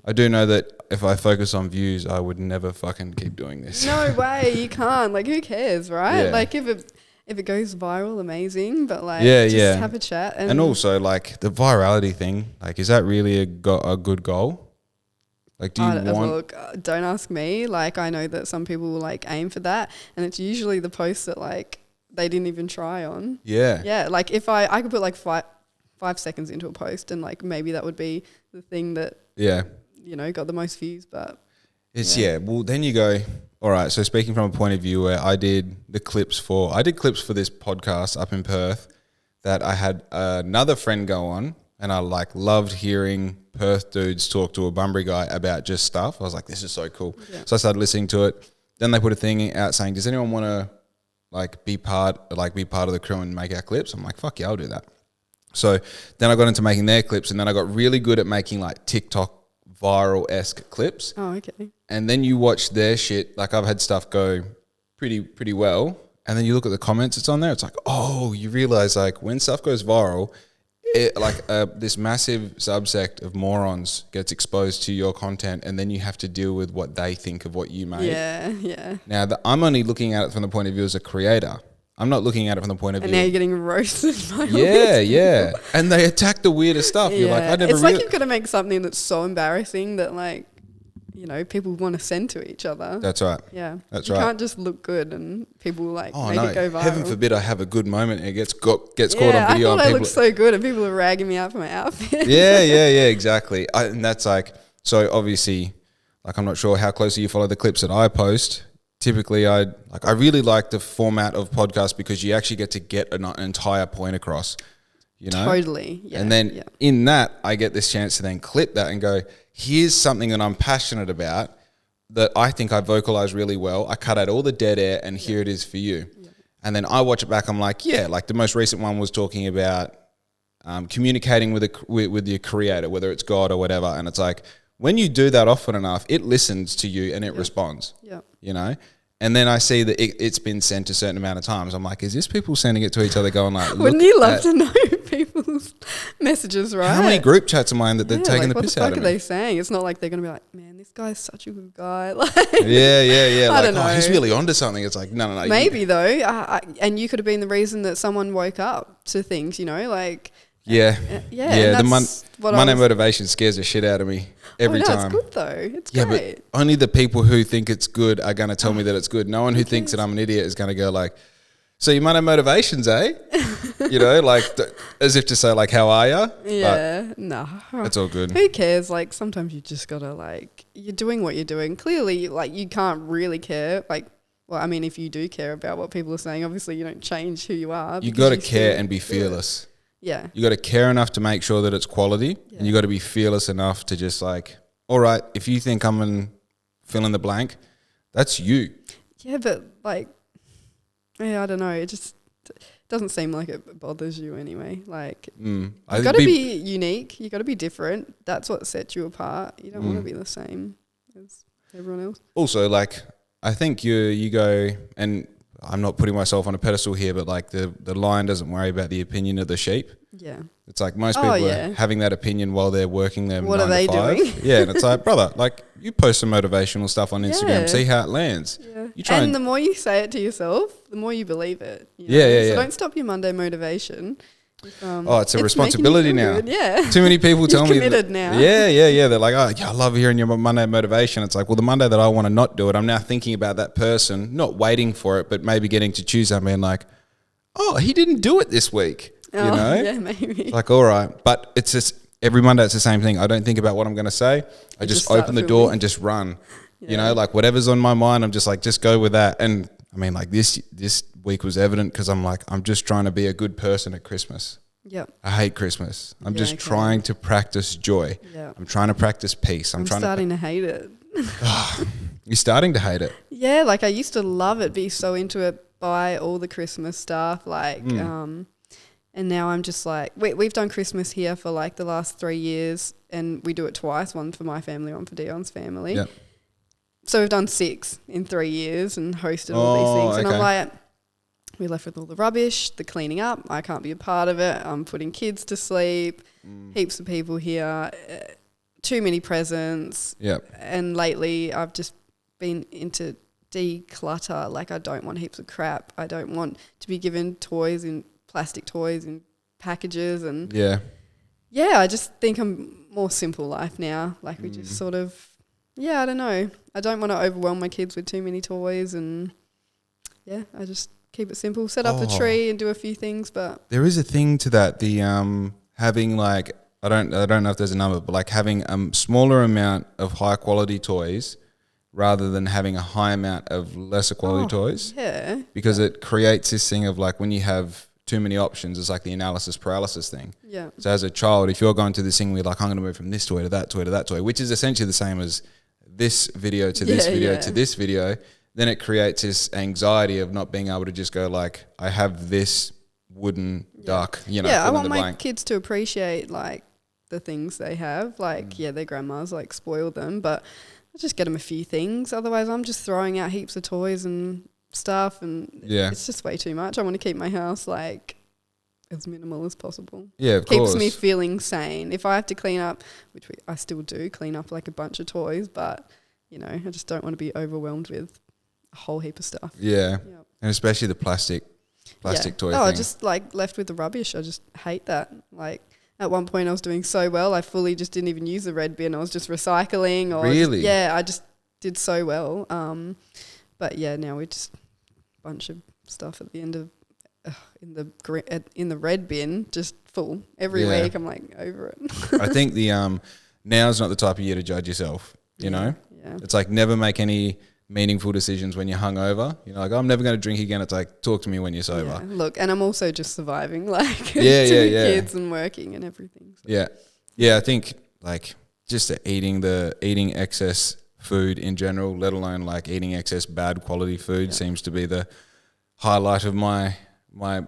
I do know that if I focus on views, I would never fucking keep doing this. No way, you can't. Like, who cares, right? Yeah. Like, if it goes viral, amazing. But like, Yeah, just yeah. have a chat. And also, like, the virality thing, like, is that really a good goal? Like, do you want... Look, don't ask me. Like, I know that some people will like aim for that, and it's usually the posts that like they didn't even try on. Yeah. Yeah, like if I could put like 5 seconds into a post, and like maybe that would be the thing that got the most views. But it's well, then you go, all right, so speaking from a point of view where I did clips for this podcast up in Perth that I had another friend go on, and I like loved hearing Perth dudes talk to a Bunbury guy about just stuff. I was like, this is so cool. Yeah. So I started listening to it. Then they put a thing out saying, does anyone want to like be part of the crew and make our clips? I'm like, fuck yeah, I'll do that. So then I got into making their clips, and then I got really good at making like TikTok viral-esque clips. Oh, okay. And then you watch their shit. Like, I've had stuff go pretty well, and then you look at the comments it's on there. It's like, oh, you realize like when stuff goes viral, this massive subsect of morons gets exposed to your content, and then you have to deal with what they think of what you made. Yeah, yeah. Now, I'm only looking at it from the point of view as a creator. I'm not looking at it from the point of view. And now you're getting roasted by Yeah. And they attack the weirdest stuff. Yeah. You're like, I never. It's like you've got to make something that's so embarrassing that like, people want to send to each other. That's right. Yeah. That's you right. You can't just look good and people make it go viral. Heaven forbid I have a good moment and it gets caught on video. I thought I looked so good and people are ragging me out for my outfit. Yeah, exactly. And that's like, so obviously, like, I'm not sure how closely you follow the clips that I post. Typically, I really like the format of podcast because you actually get to get an entire point across, Totally. Yeah. And then in that, I get this chance to then clip that and go, here's something that I'm passionate about that I think I vocalize really well. I cut out all the dead air and here it is for you. Yeah. And then I watch it back. I'm like, like the most recent one was talking about communicating with your creator, whether it's God or whatever. And it's like, when you do that often enough, it listens to you and it responds. Yeah. And then I see that it's been sent a certain amount of times. I'm like, is this people sending it to each other going like, wouldn't you love to know people's messages, right? How many group chats am I in that they're taking the piss out of me? What the fuck are they saying? It's not like they're going to be like, man, this guy's such a good guy. Like, yeah. I don't know. He's really onto something. It's like, no. Maybe though. And you could have been the reason that someone woke up to things, like... Yeah. The Monday motivation scares the shit out of me every time. It's good though. It's great. But only the people who think it's good are going to tell me that it's good. No one who thinks that I'm an idiot is going to go like, so your Monday motivations, eh? As if to say like, how are you? Yeah. No. It's all good. Who cares? Like, sometimes you just got to like, you're doing what you're doing. Clearly, like, you can't really care. Like, well, I mean, if you do care about what people are saying, obviously you don't change who you are. You got to care and be fearless. Yeah. You got to care enough to make sure that it's quality, and you got to be fearless enough to just like, all right, if you think I'm in fill in the blank, that's you. Yeah, but like, I don't know. It just doesn't seem like it bothers you anyway. Like, you got to be unique. You got to be different. That's what sets you apart. You don't want to be the same as everyone else. Also, like, I think you go, and I'm not putting myself on a pedestal here, but like the lion doesn't worry about the opinion of the sheep. Yeah. It's like most people are having that opinion while they're working their 9 to 5. What are they doing? Yeah, and it's like, brother, like, you post some motivational stuff on Instagram, see how it lands. Yeah. And the more you say it to yourself, the more you believe it. So don't stop your Monday motivation. It's a responsibility now. Good. Yeah. Too many people tell me committed now. Yeah. They're like, I love hearing your Monday motivation. It's like, well, the Monday that I want to not do it, I'm now thinking about that person, not waiting for it, but maybe getting to Tuesday and being like, oh, he didn't do it this week. Yeah, maybe. It's like, all right. But it's just every Monday it's the same thing. I don't think about what I'm going to say. I just open the door and just run. Yeah. Like whatever's on my mind, I'm just like, just go with that. And I mean, like this week was evident because I'm like, I'm just trying to be a good person at Christmas. Yep. I hate Christmas. I'm just trying to practice joy. Yep. I'm trying to practice peace. I'm starting to hate it. You're starting to hate it? Yeah, like I used to love it, be so into it, buy all the Christmas stuff, like, and now I'm just like, we've done Christmas here for like the last 3 years, and we do it twice, one for my family, one for Dion's family. Yep. So we've done 6 in 3 years and hosted all these things. And I'm like, we're left with all the rubbish, the cleaning up. I can't be a part of it. I'm putting kids to sleep, heaps of people here. too many presents. Yep. And lately I've just been into declutter. Like, I don't want heaps of crap. I don't want to be given plastic toys in packages. And yeah, I just think I'm more simple life now. Like, we just sort of, I don't know. I don't want to overwhelm my kids with too many toys, and I just keep it simple. Set up the tree and do a few things, but there is a thing to that. The having like I don't know if there's a number, but like having a smaller amount of high quality toys rather than having a high amount of lesser quality toys. Yeah. Because it creates this thing of like when you have too many options, it's like the analysis paralysis thing. Yeah. So as a child, if you're going to this thing where you're like, I'm going to move from this toy to that toy to that toy, which is essentially the same as this video to this video to this video, then it creates this anxiety of not being able to just go like, I have this wooden duck, you know. Yeah, I want my kids to appreciate like the things they have. Like, their grandmas like spoil them, but I just get them a few things. Otherwise, I'm just throwing out heaps of toys and stuff, and it's just way too much. I want to keep my house like as minimal as possible. Yeah, of course. Keeps me feeling sane. If I have to clean up, which I still do, clean up like a bunch of toys, but you know, I just don't want to be overwhelmed with a whole heap of stuff. Yeah, and especially the plastic toy thing. I just like left with the rubbish. I just hate that. Like, at one point I was doing so well, I fully just didn't even use the red bin. I was just recycling. Or really? I just did so well. But now we just bunch of stuff at the end of in the red bin, just full every week. I'm like over it. I think the now's not the type of year to judge yourself. You know, it's like never make any meaningful decisions when you're hungover. You know, like, I'm never going to drink again. It's like, talk to me when you're sober. Yeah, look, and I'm also just surviving, like, two kids and working and everything. So. Yeah. I think like just eating excess food in general, let alone like eating excess bad quality food, seems to be the highlight of my what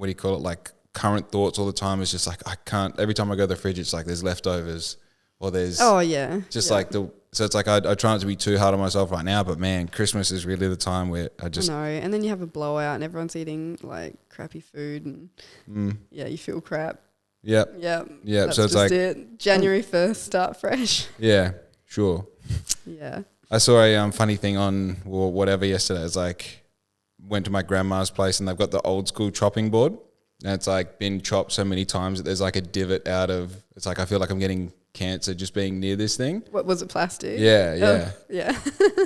do you call it? Like current thoughts all the time. Is just like, I can't. Every time I go to the fridge, it's like there's leftovers or there's like the. So it's like I try not to be too hard on myself right now, but man, Christmas is really the time where I know. And then you have a blowout and everyone's eating like crappy food and you feel crap. Yep. That's so it's just like it. January 1st, start fresh. Yeah, sure. Yeah. I saw a funny thing on whatever yesterday. It's like went to my grandma's place and they've got the old school chopping board and it's like been chopped so many times that there's like a divot out of. It's like I feel like I'm getting cancer just being near this thing. What was it, plastic? Yeah. Yeah.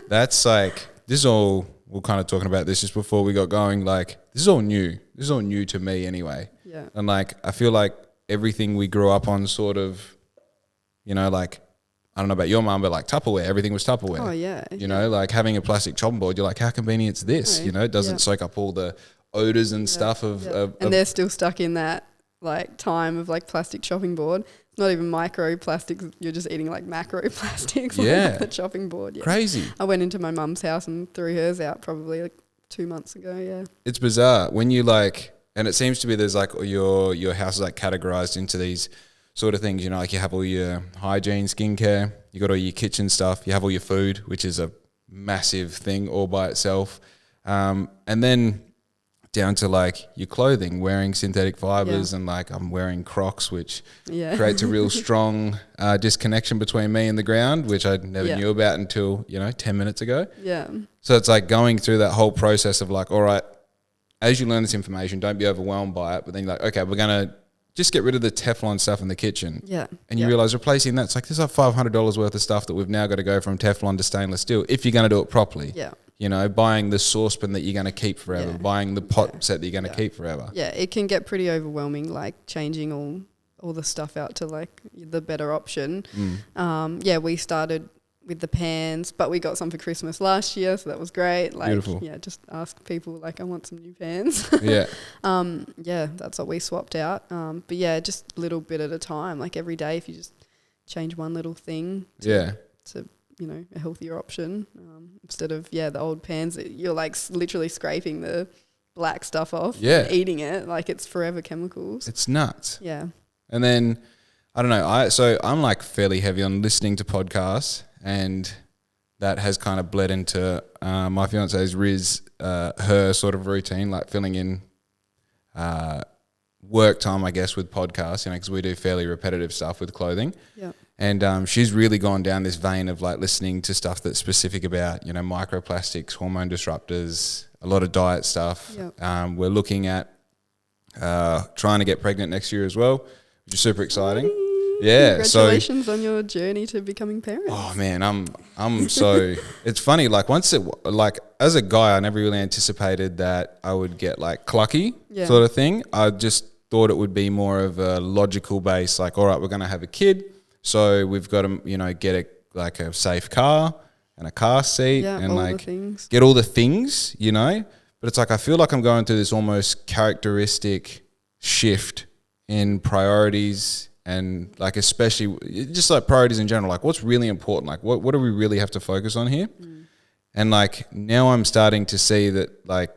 That's like, this is all, we're kind of talking about this just before we got going, like this is all new to me anyway. Yeah. And like I feel like everything we grew up on sort of, you know, like I don't know about your mum, but like Tupperware, everything was Tupperware. Oh yeah. You know, like having a plastic chopping board, you're like, how convenient is this? You know, it doesn't soak up all the odors and stuff of and they're still stuck in that like time of like plastic chopping board. Not even micro plastics. You're just eating like macro plastics. On the chopping board. Yeah. Crazy. I went into my mum's house and threw hers out probably like 2 months ago. Yeah. It's bizarre when you like, and it seems to be there's like your house is like categorized into these sort of things. You know, like you have all your hygiene, skincare. You got all your kitchen stuff. You have all your food, which is a massive thing all by itself. And then down to like your clothing, wearing synthetic fibers and like I'm wearing Crocs, which creates a real strong disconnection between me and the ground, which I never knew about until, 10 minutes ago. Yeah. So it's like going through that whole process of like, all right, as you learn this information, don't be overwhelmed by it. But then you're like, okay, we're going to just get rid of the Teflon stuff in the kitchen. Yeah. And you realize replacing that, it's like there's like $500 worth of stuff that we've now got to go from Teflon to stainless steel if you're going to do it properly. Yeah. You know, buying the saucepan that you're going to keep forever, buying the pot set that you're going to keep forever. Yeah, it can get pretty overwhelming, like changing all the stuff out to like the better option. We started with the pans, but we got some for Christmas last year, so that was great. Like, beautiful. Yeah, just ask people like, I want some new pans. That's what we swapped out. But yeah, just a little bit at a time. Like every day, if you just change one little thing to a healthier option instead of the old pans that you're like literally scraping the black stuff off and eating it, like it's forever chemicals. It's nuts. Yeah. And then I don't know, so I'm like fairly heavy on listening to podcasts, and that has kind of bled into my fiance's Riz, her sort of routine, like filling in work time, I guess, with podcasts, because we do fairly repetitive stuff with clothing. Yeah. And she's really gone down this vein of like listening to stuff that's specific about, you know, microplastics, hormone disruptors, a lot of diet stuff. Yep. We're looking at trying to get pregnant next year as well, which is super exciting. Yeah. Congratulations on your journey to becoming parents. Oh man, I'm so it's funny, like like as a guy I never really anticipated that I would get like clucky sort of thing. I just thought it would be more of a logical base, like, all right, we're gonna have a kid, so we've got to, you know, get a safe car and a car seat and like get all the things, you know. But it's like I feel like I'm going through this almost characteristic shift in priorities. And like, especially just like priorities in general, like what's really important, like what do we really have to focus on here? And like now I'm starting to see that like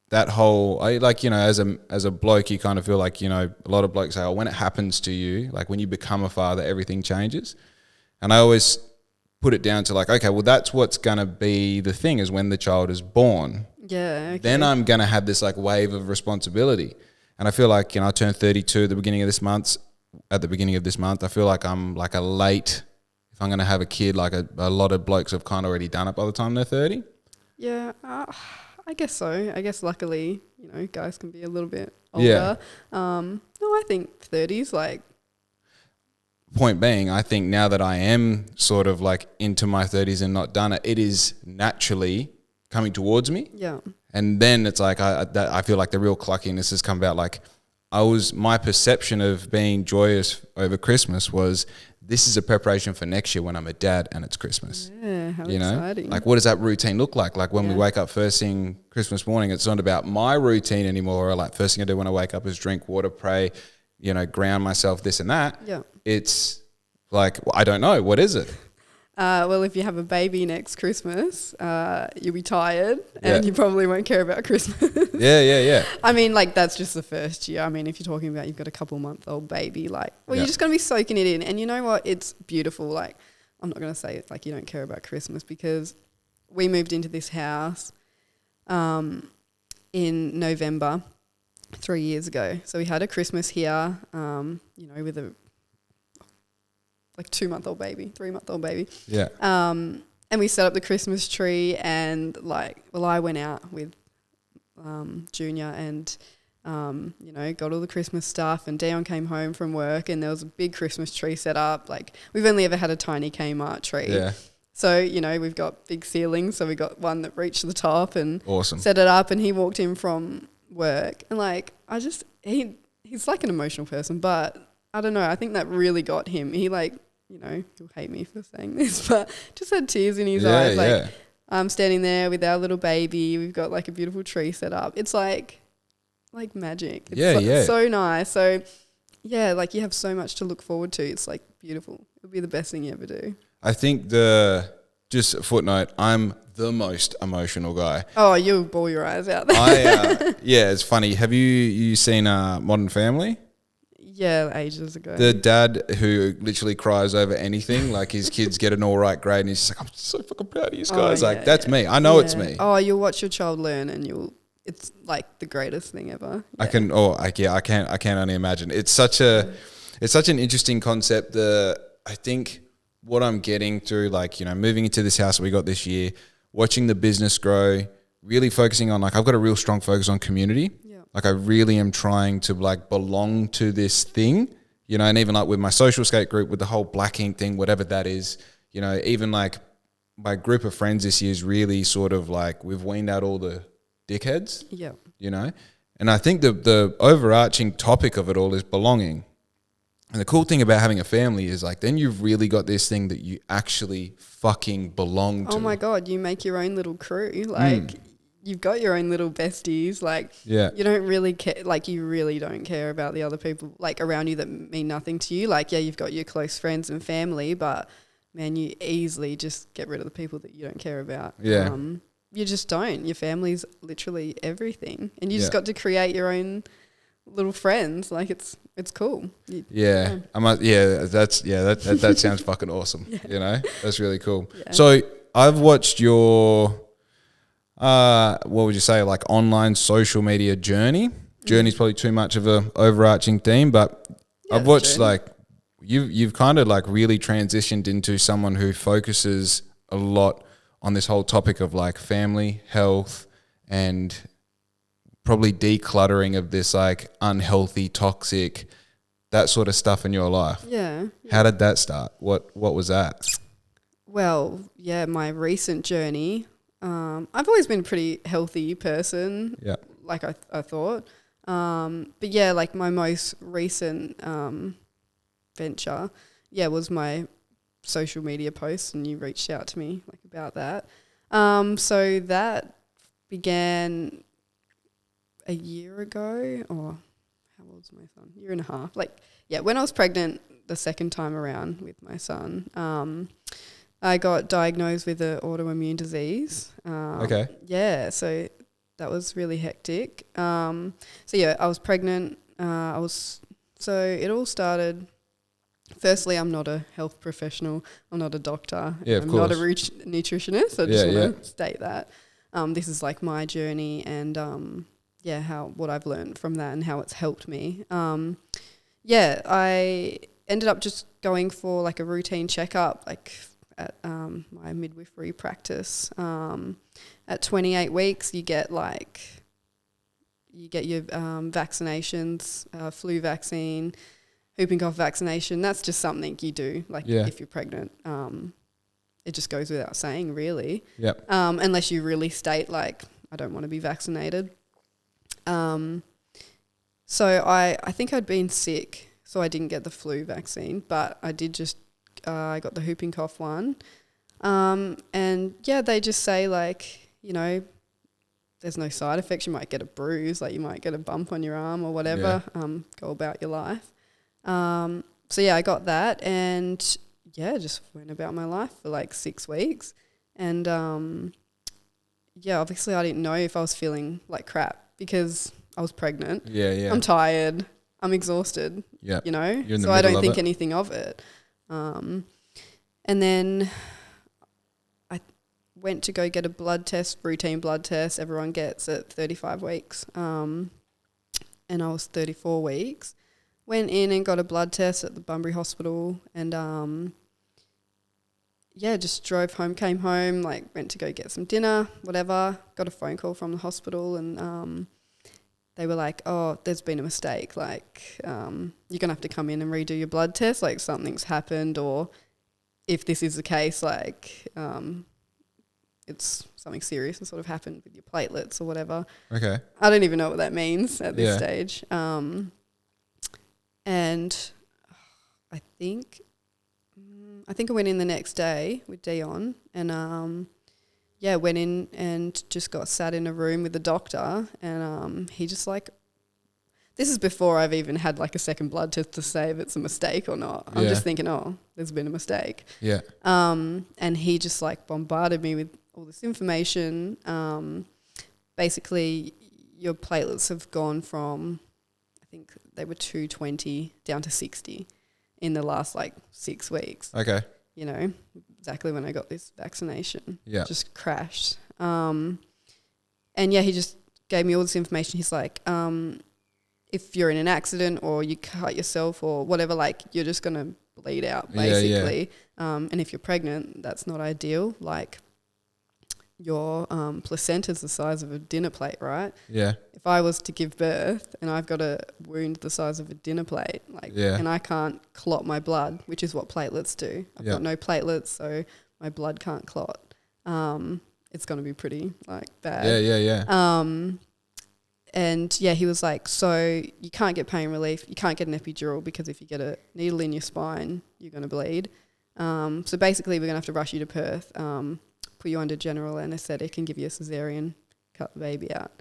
that whole, like, you know, as a bloke, you kind of feel like, you know, a lot of blokes say, oh, when it happens to you, like when you become a father, everything changes. And I always put it down to like, okay, well, that's what's going to be the thing, is when the child is born. Yeah. Okay. Then I'm going to have this like wave of responsibility. And I feel like, you know, I turned 32 at the beginning of this month. I feel like I'm like a late, if I'm going to have a kid, like a lot of blokes have kind of already done it by the time they're 30. Yeah, I guess so. I guess luckily, you know, guys can be a little bit older. Yeah. No, I think 30s, like. Point being, I think now that I am sort of like into my 30s and not done it, it is naturally coming towards me. Yeah. And then it's like I feel like the real cluckiness has come about. Like my perception of being joyous over Christmas was, this is a preparation for next year when I'm a dad and it's Christmas. Yeah, how exciting. Like what does that routine look like? Like when we wake up first thing Christmas morning, it's not about my routine anymore. Or like first thing I do when I wake up is drink water, pray, you know, ground myself, this and that. Yeah. It's like, well, I don't know. What is it? Well, if you have a baby next Christmas, you'll be tired and you probably won't care about Christmas. Yeah. I mean, like, that's just the first year. I mean, if you're talking about you've got a couple-month-old baby, like, well, you're just going to be soaking it in. And you know what? It's beautiful. Like, I'm not going to say it's like you don't care about Christmas, because we moved into this house in November 3 years ago. So we had a Christmas here, you know, with a 2-month-old baby, 3-month-old baby. Yeah. And we set up the Christmas tree, and I went out with Junior and, you know, got all the Christmas stuff, and Dion came home from work and there was a big Christmas tree set up. Like, we've only ever had a tiny Kmart tree. Yeah. So, you know, we've got big ceilings. So we got one that reached the top and set it up, and he walked in from work and like, he's like an emotional person, but I don't know. I think that really got him. He like, you know, he'll hate me for saying this, but just had tears in his eyes. Like, I'm standing there with our little baby. We've got like a beautiful tree set up. It's like magic. It's so nice. So yeah, like you have so much to look forward to. It's like beautiful. It'll be the best thing you ever do. I think just a footnote, I'm the most emotional guy. Oh, you'll bawl your eyes out there. It's funny. Have you seen Modern Family? Yeah, ages ago. The dad who literally cries over anything, like his kids get an all right grade and he's just like, I'm so fucking proud of you guys. That's me. I know it's me. Oh, you'll watch your child learn and it's like the greatest thing ever. Yeah. I can't only imagine. It's such an interesting concept. I think what I'm getting through, like, you know, moving into this house that we got this year, watching the business grow, really focusing on, like, I've got a real strong focus on community. Like, I really am trying to like belong to this thing, you know, and even like with my social skate group, with the whole Black Ink thing, whatever that is, you know, even like my group of friends this year is really sort of like, we've weaned out all the dickheads, you know, and I think the overarching topic of it all is belonging. And the cool thing about having a family is like, then you've really got this thing that you actually fucking belong to. Oh my God, you make your own little crew. Like, you've got your own little besties. Like, you don't really care. Like, you really don't care about the other people like around you that mean nothing to you. Like, you've got your close friends and family, but man, you easily just get rid of the people that you don't care about. Yeah. You just don't. Your family's literally everything, and you just got to create your own little friends. Like, it's cool. That sounds fucking awesome. You know, that's really cool. Yeah. So I've watched your what would you say, like online social media journey? Journey's probably too much of a overarching theme, but I've watched like you've kind of like really transitioned into someone who focuses a lot on this whole topic of like family, health, and probably decluttering of this like unhealthy, toxic, that sort of stuff in your life. Yeah. How did that start? What was that? Well, yeah, my recent journey. I've always been a pretty healthy person. Yeah. Like I thought. But yeah, like my most recent venture, was my social media post, and you reached out to me like about that. So that began a year ago, or how old was my son? Year and a half. Like, yeah, when I was pregnant the second time around with my son, I got diagnosed with an autoimmune disease. Okay. Yeah, so that was really hectic. So yeah, I was pregnant. So it all started. Firstly, I'm not a health professional. I'm not a doctor. Yeah, of I'm course. not a nutritionist. I just want to state that. This is like my journey, and what I've learned from that and how it's helped me. I ended up just going for like a routine checkup, like at my midwifery practice. At 28 weeks, you get your vaccinations, flu vaccine, whooping cough vaccination. That's just something you do, like if you're pregnant. It just goes without saying, really. Yep. Unless you really state like, I don't want to be vaccinated. So I think I'd been sick, so I didn't get the flu vaccine, but I did I got the whooping cough one. They just say like, there's no side effects. You might get a bruise, like you might get a bump on your arm or whatever. Go about your life. I got that, and just went about my life for like 6 weeks. And obviously I didn't know if I was feeling like crap because I was pregnant. Yeah. I'm tired. I'm exhausted. Yeah. So I don't think anything of it. And then I went to go get a blood test, routine blood test everyone gets at 35 weeks. And I was 34 weeks. Went in and got a blood test at the Bunbury hospital, and just drove home, came home, like went to go get some dinner, whatever. Got a phone call from the hospital, and they were like, "Oh, there's been a mistake. Like, you're gonna have to come in and redo your blood test. Like, something's happened, or if this is the case, like, it's something serious and sort of happened with your platelets or whatever." Okay. I don't even know what that means at this stage. And I think I went in the next day with Dion, and went in and just got sat in a room with the doctor, and he just like, this is before I've even had like a second blood test to say if it's a mistake or not. I'm just thinking, oh, there's been a mistake. Yeah. And he just like bombarded me with all this information. Basically, your platelets have gone from, I think they were 220 down to 60 in the last like 6 weeks. Okay. Exactly when I got this vaccination. Yeah. Just crashed. And he just gave me all this information. He's like, if you're in an accident or you cut yourself or whatever, like you're just going to bleed out basically. And if you're pregnant, that's not ideal. Like your placenta's the size of a dinner plate, right? Yeah. If I was to give birth and I've got a wound the size of a dinner plate, and I can't clot my blood, which is what platelets do. I've got no platelets, so my blood can't clot. It's going to be pretty bad. And he was like, so you can't get pain relief, you can't get an epidural because if you get a needle in your spine, you're going to bleed. So basically we're going to have to rush you to Perth, put you under general anaesthetic and give you a cesarean, cut the baby out.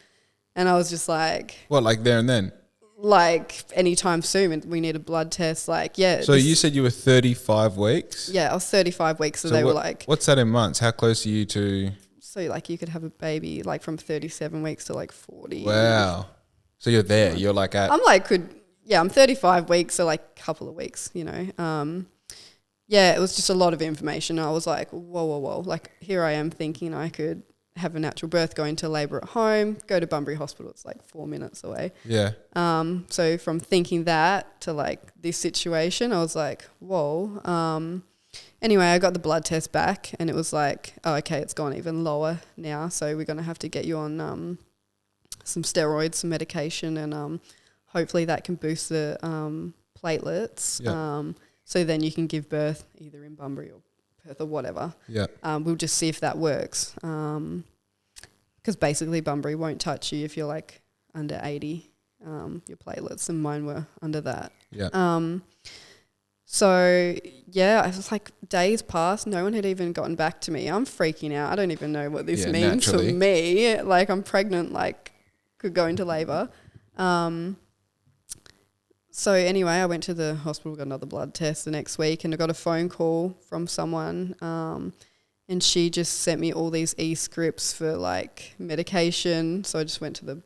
And I was just like... What, like there and then? Like anytime soon, and we need a blood test, So you said you were 35 weeks? Yeah, I was 35 weeks, so they were like... What's that in months? How close are you to... So you could have a baby from 37 weeks to 40. Wow. So you're there, you're at... I'm 35 weeks, so a couple of weeks, it was just a lot of information. I was like, whoa. Here I am thinking I could have a natural birth, go into labour at home, go to Bunbury Hospital. It's like 4 minutes away. Yeah. So from thinking that to like this situation, I was like, whoa. Anyway, I got the blood test back and it was like, oh, okay, it's gone even lower now. So we're going to have to get you on some steroids, some medication, and hopefully that can boost the platelets. Yeah. So then you can give birth either in Bunbury or Perth or whatever. Yeah. We'll just see if that works. Because basically Bunbury won't touch you if you're like under 80, your platelets, and mine were under that. Yeah. So, yeah, I was like, days passed. No one had even gotten back to me. I'm freaking out. I don't even know what this means naturally. for me. Like, I'm pregnant, like, could go into labour. So, anyway, I went to the hospital, got another blood test the next week, and I got a phone call from someone, and she just sent me all these e-scripts for, like, medication. So I just went to the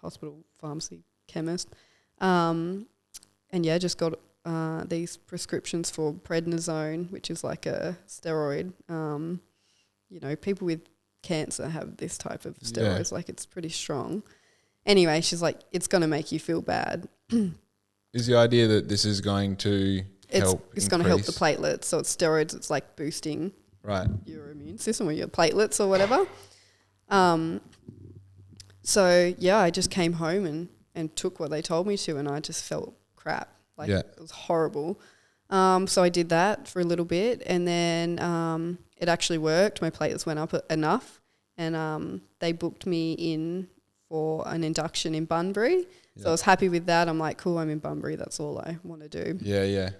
hospital pharmacy chemist. And, yeah, just got these prescriptions for prednisone, which is like a steroid. You know, people with cancer have this type of steroids, like it's pretty strong. Anyway, she's like, it's going to make you feel bad. Is the idea that this is going to help? It's going to help the platelets. So it's steroids. It's like boosting your immune system or your platelets or whatever. So, yeah, I just came home and took what they told me to, and I just felt crap. Like, it was horrible. So I did that for a little bit, and then it actually worked. My platelets went up enough, and they booked me in for an induction in Bunbury. So I was happy with that. I'm like, cool, I'm in Bunbury. That's all I want to do. Yeah, yeah.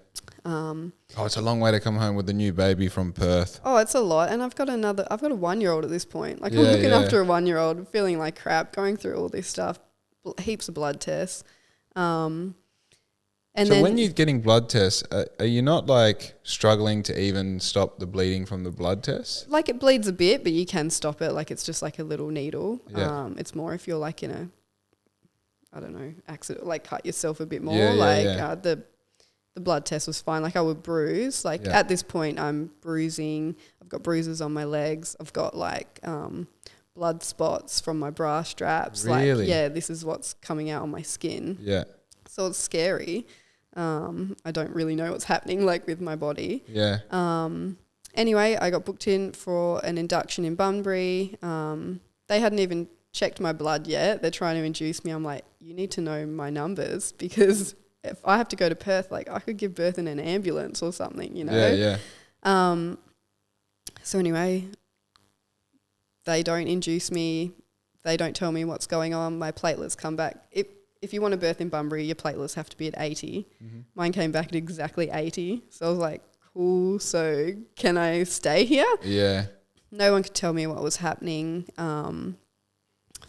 It's a long way to come home with a new baby from Perth. Oh, it's a lot. And I've got a 1-year-old at this point. Like, I'm looking after a 1-year-old, feeling like crap, going through all this stuff, heaps of blood tests. And so when you're getting blood tests, are you not like struggling to even stop the bleeding from the blood tests? Like, it bleeds a bit, but you can stop it. Like, it's just like a little needle. Yeah. It's more if you're like in a, I don't know, accident, like cut yourself a bit more. The blood test was fine. Like, I would bruise. Like, at this point, I'm bruising. I've got bruises on my legs. I've got like blood spots from my bra straps. Really? Like, this is what's coming out on my skin. Yeah. So it's scary. I don't really know what's happening like with my body. Yeah. Anyway, I got booked in for an induction in Bunbury. They hadn't even checked my blood yet. They're trying to induce me. I'm like, you need to know my numbers, because if I have to go to Perth, like, I could give birth in an ambulance or something, you know? Yeah, yeah. So anyway, they don't induce me. They don't tell me what's going on. My platelets come back. If you want to birth in Bunbury, your platelets have to be at 80. Mm-hmm. Mine came back at exactly 80. So I was like, cool, so can I stay here? Yeah. No one could tell me what was happening.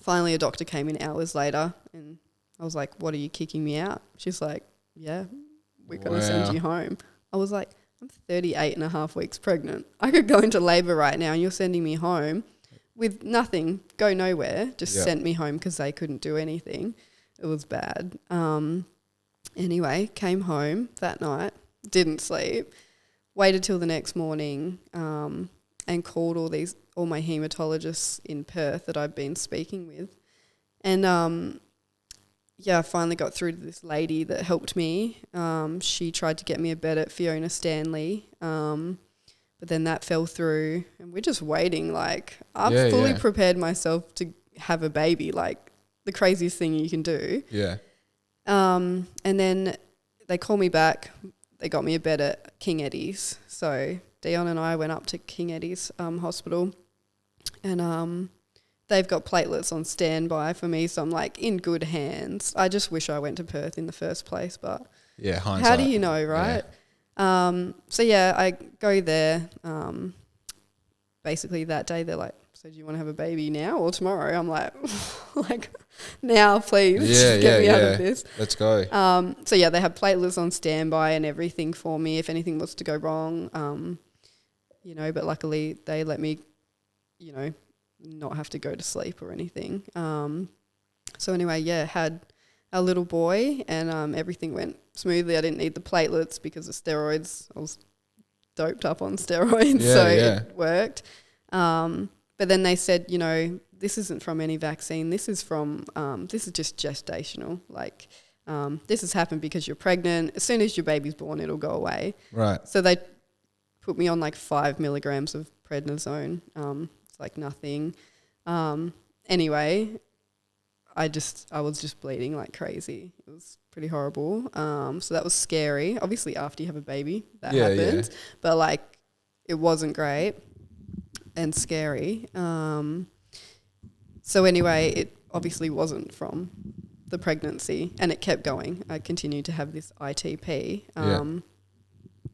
Finally, a doctor came in hours later, and I was like, what, are you kicking me out? She's like, yeah, we're going to send you home. I was like, I'm 38 and a half weeks pregnant. I could go into labour right now, and you're sending me home with nothing, go nowhere, just sent me home because they couldn't do anything. It was bad. Anyway, came home that night, didn't sleep, waited till the next morning, and called all my haematologists in Perth that I've been speaking with. And I finally got through to this lady that helped me. She tried to get me a bed at Fiona Stanley, but then that fell through, and we're just waiting. Like, I've fully prepared myself to have a baby, like the craziest thing you can do. Yeah. And then they called me back. They got me a bed at King Eddie's. So Dion and I went up to King Eddie's hospital, and they've got platelets on standby for me. So I'm like, in good hands. I just wish I went to Perth in the first place, but hindsight. How do you know, right? Yeah. I go there. Basically that day they're like, so do you want to have a baby now or tomorrow? I'm like, now, please, get me out of this. Let's go. They have platelets on standby and everything for me if anything was to go wrong. But luckily they let me, not have to go to sleep or anything. Had a little boy, and everything went smoothly. I didn't need the platelets because of steroids. I was doped up on steroids, it worked. But then they said, you know, this isn't from any vaccine. This is from, this is just gestational. Like, this has happened because you're pregnant. As soon as your baby's born, it'll go away. Right. So they put me on like 5 milligrams of prednisone. It's like nothing. Anyway, I was just bleeding like crazy. It was pretty horrible. So that was scary. Obviously, after you have a baby, that happens. Yeah. But like, it wasn't great and scary. So anyway, it obviously wasn't from the pregnancy, and it kept going. I continued to have this ITP.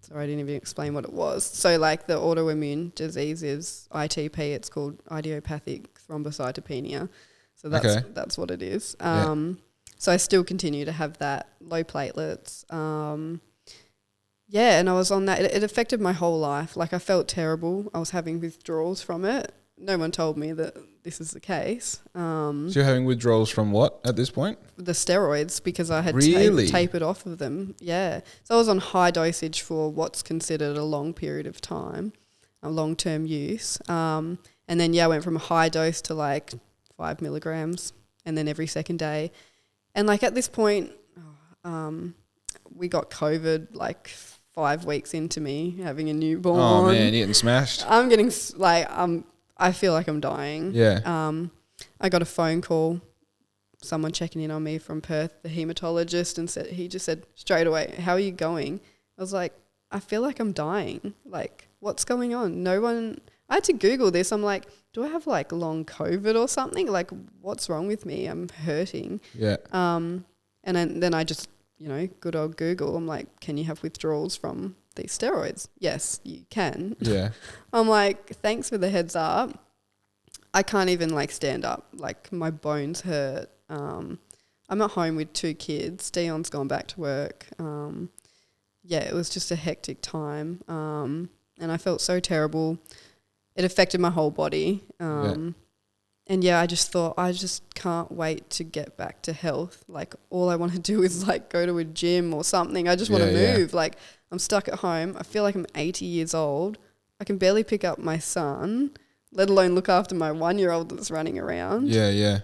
Sorry, I didn't even explain what it was. So like the autoimmune disease is ITP. It's called idiopathic thrombocytopenia. So that's what it is. So I still continue to have that, low platelets. And I was on that. It affected my whole life. Like I felt terrible. I was having withdrawals from it. No one told me that this is the case. So you're having withdrawals from what at this point? The steroids, because I had really? tapered off of them. Yeah. So I was on high dosage for what's considered a long period of time, a long-term use. And then, I went from a high dose to like 5 milligrams and then every second day. And like at this point, we got COVID like 5 weeks into me having a newborn. Oh man, you're getting smashed. I'm getting I feel like I'm dying. Yeah. I got a phone call, someone checking in on me from Perth, the hematologist, and he just said straight away, "How are you going?" I was like, "I feel like I'm dying. Like, what's going on?" I had to Google this. I'm like, do I have like long COVID or something? Like, what's wrong with me? I'm hurting. Yeah. And then I just, good old Google. I'm like, can you have withdrawals from these steroids? Yes, you can. Yeah. I'm like, thanks for the heads up. I can't even like stand up. Like my bones hurt. I'm at home with 2 kids. Dion's gone back to work. It was just a hectic time. And I felt so terrible. It affected my whole body. And I just thought, I just can't wait to get back to health. Like all I want to do is like go to a gym or something. I just want to move. Like I'm stuck at home. I feel like I'm 80 years old. I can barely pick up my son, let alone look after my 1-year-old that's running around. Yeah.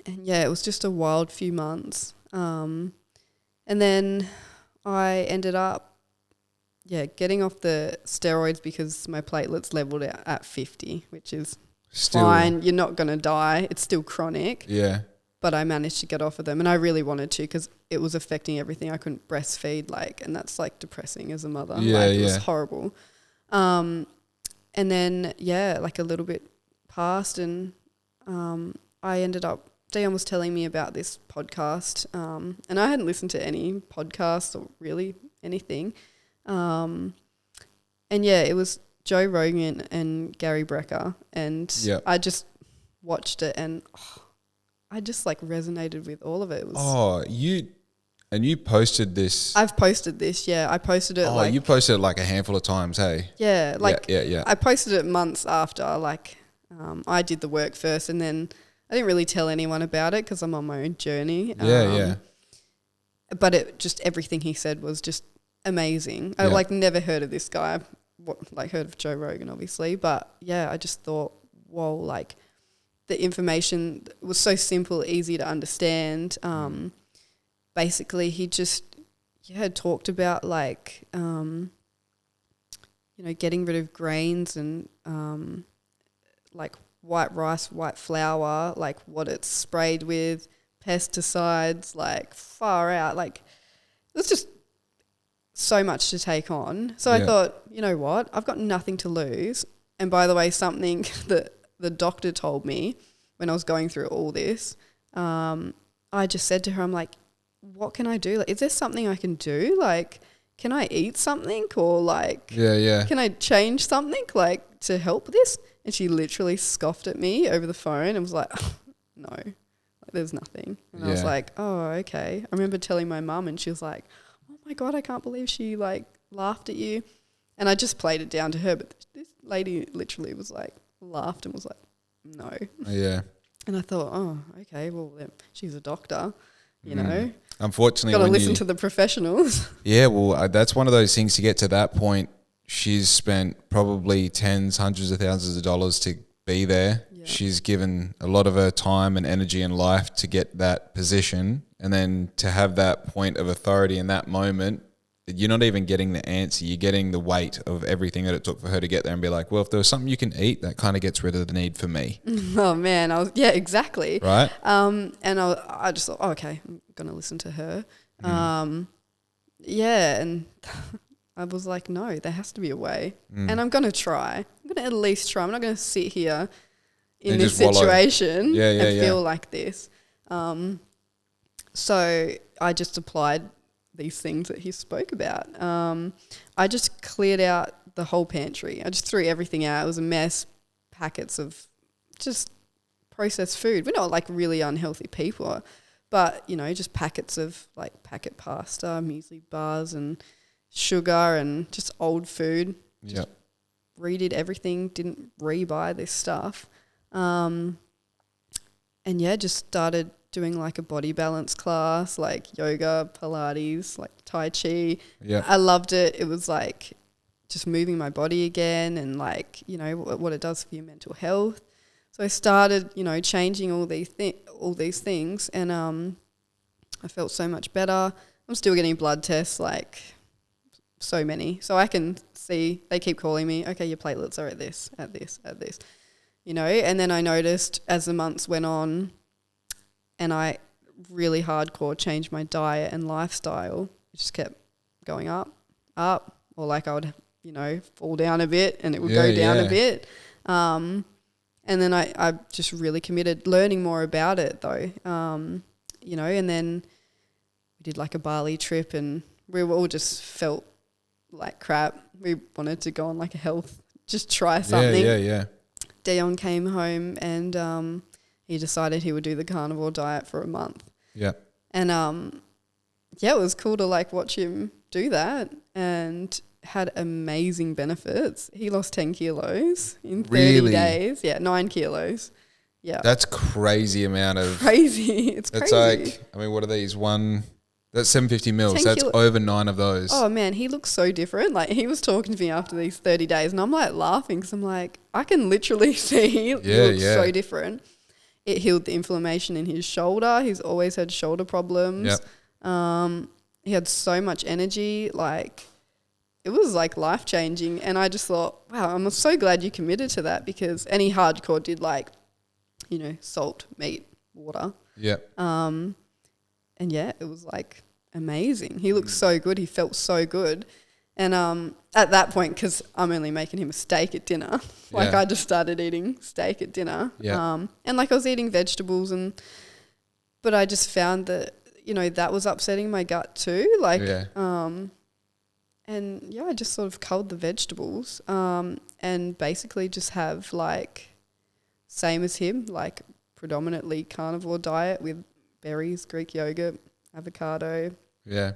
It was just a wild few months. And then I ended up, getting off the steroids because my platelets leveled out at 50, which is still fine. You're not going to die. It's still chronic. Yeah. But I managed to get off of them, and I really wanted to because it was affecting everything. I couldn't breastfeed, and that's like depressing as a mother. It was horrible. And then, like a little bit passed, and I ended up, Dion was telling me about this podcast, and I hadn't listened to any podcasts or really anything. It was Joe Rogan and Gary Becka, and I just watched it, and I just like resonated with all of it. It was you posted this. I've posted this, I posted it. You posted it like a handful of times, hey? Yeah, I posted it months after. I did the work first, and then I didn't really tell anyone about it because I'm on my own journey. But it just everything he said was just amazing. I never heard of this guy. Heard of Joe Rogan, obviously, but I just thought, whoa, the information was so simple, easy to understand. Basically, he just talked about getting rid of grains and white rice, white flour, what it's sprayed with, pesticides, far out. It was just so much to take on. So I thought, you know what? I've got nothing to lose. And by the way, something that the doctor told me when I was going through all this, I just said to her, I'm like, what can I do? Is there something I can do? Can I eat something or can I change something to help this? And she literally scoffed at me over the phone and was like, oh, no, there's nothing. And I was like, oh, okay. I remember telling my mum and she was like, oh my God, I can't believe she laughed at you. And I just played it down to her, but this lady literally was laughed and was like, no. Yeah. And I thought, oh, okay, well, she's a doctor, you know. Unfortunately, got to listen to the professionals. Yeah, well, that's one of those things to get to that point. she's spent probably tens, hundreds of thousands of dollars to be there. Yeah. She's given a lot of her time and energy and life to get that position. And then to have that point of authority in that moment, you're not even getting the answer. You're getting the weight of everything that it took for her to get there and be like, well, if there was something you can eat, that kind of gets rid of the need for me. Oh, man. Exactly. Right. And I just thought, okay, I'm going to listen to her. And I was like, no, there has to be a way. And I'm going to try. I'm going to at least try. I'm not going to sit here in this situation and feel like this. So I just applied these things that he spoke about. I just cleared out the whole pantry. I just threw everything out. It was a mess, packets of just processed food. We're not like really unhealthy people, but, you know, just packets of like packet pasta, muesli bars and sugar and just old food. Just redid everything, didn't re-buy this stuff. Just started doing like a body balance class, like yoga, Pilates, like Tai Chi. Yeah. I loved it. It was like just moving my body again and like, you know, what it does for your mental health. So I started, you know, changing all these things and I felt so much better. I'm still getting blood tests, like so many. So I can see they keep calling me, okay, your platelets are at this, you know. And then I noticed as the months went on and I really hardcore changed my diet and lifestyle, it just kept going up, or like I would, you know, fall down a bit and it would go down a bit. And then I just really committed learning more about it though, you know, and then we did like a Bali trip and we all just felt like crap. We wanted to go on like a health, just try something. Yeah. Dion came home and he decided he would do the carnivore diet for a month. Yeah. And it was cool to like watch him do that and had amazing benefits. He lost 10 kilos in 30 days. Yeah, 9 kilos. Yeah. That's crazy amount of... Crazy. It's crazy. It's like, I mean, what are these? That's 750 mils. That's over 9 of those. Oh, man, he looks so different. Like, he was talking to me after these 30 days and I'm like laughing because I'm like, I can literally see he looks so different. It healed the inflammation in his shoulder. He's always had shoulder problems. Yep. He had so much energy. Like, it was like life-changing. And I just thought, wow, I'm so glad you committed to that because any hardcore did like, you know, salt, meat, water. Yeah. And yeah, it was like amazing. He looked so good. He felt so good. And at that point, because I'm only making him a steak at dinner, I just started eating steak at dinner. Yeah. And like I was eating vegetables but I just found that, you know, that was upsetting my gut too. Like, I just sort of culled the vegetables and basically just have like, same as him, like predominantly carnivore diet with berries, Greek yogurt, avocado. Yeah.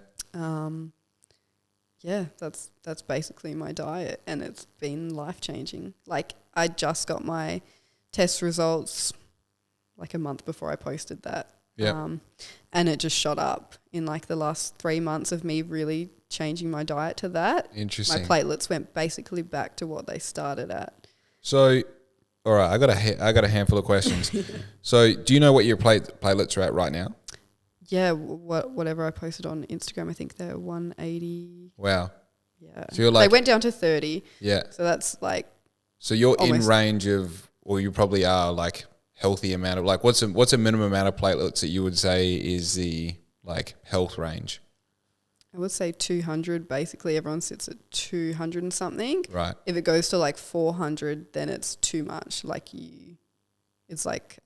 That's basically my diet and it's been life-changing. Like I just got my test results like a month before I posted that. Yeah. And it just shot up in like the last 3 months of me really changing my diet to that. Interesting. My platelets went basically back to what they started at. So, all right, I got a handful of questions. So, do you know what your platelets are at right now? Yeah, whatever I posted on Instagram, I think they're 180. Wow. Yeah. So you're like, they went down to 30. Yeah. So that's like. So you're in range of, or you probably are like healthy amount of like, what's a minimum amount of platelets that you would say is the like health range? I would say 200. Basically, everyone sits at 200 and something. Right. If it goes to like 400, then it's too much. It's like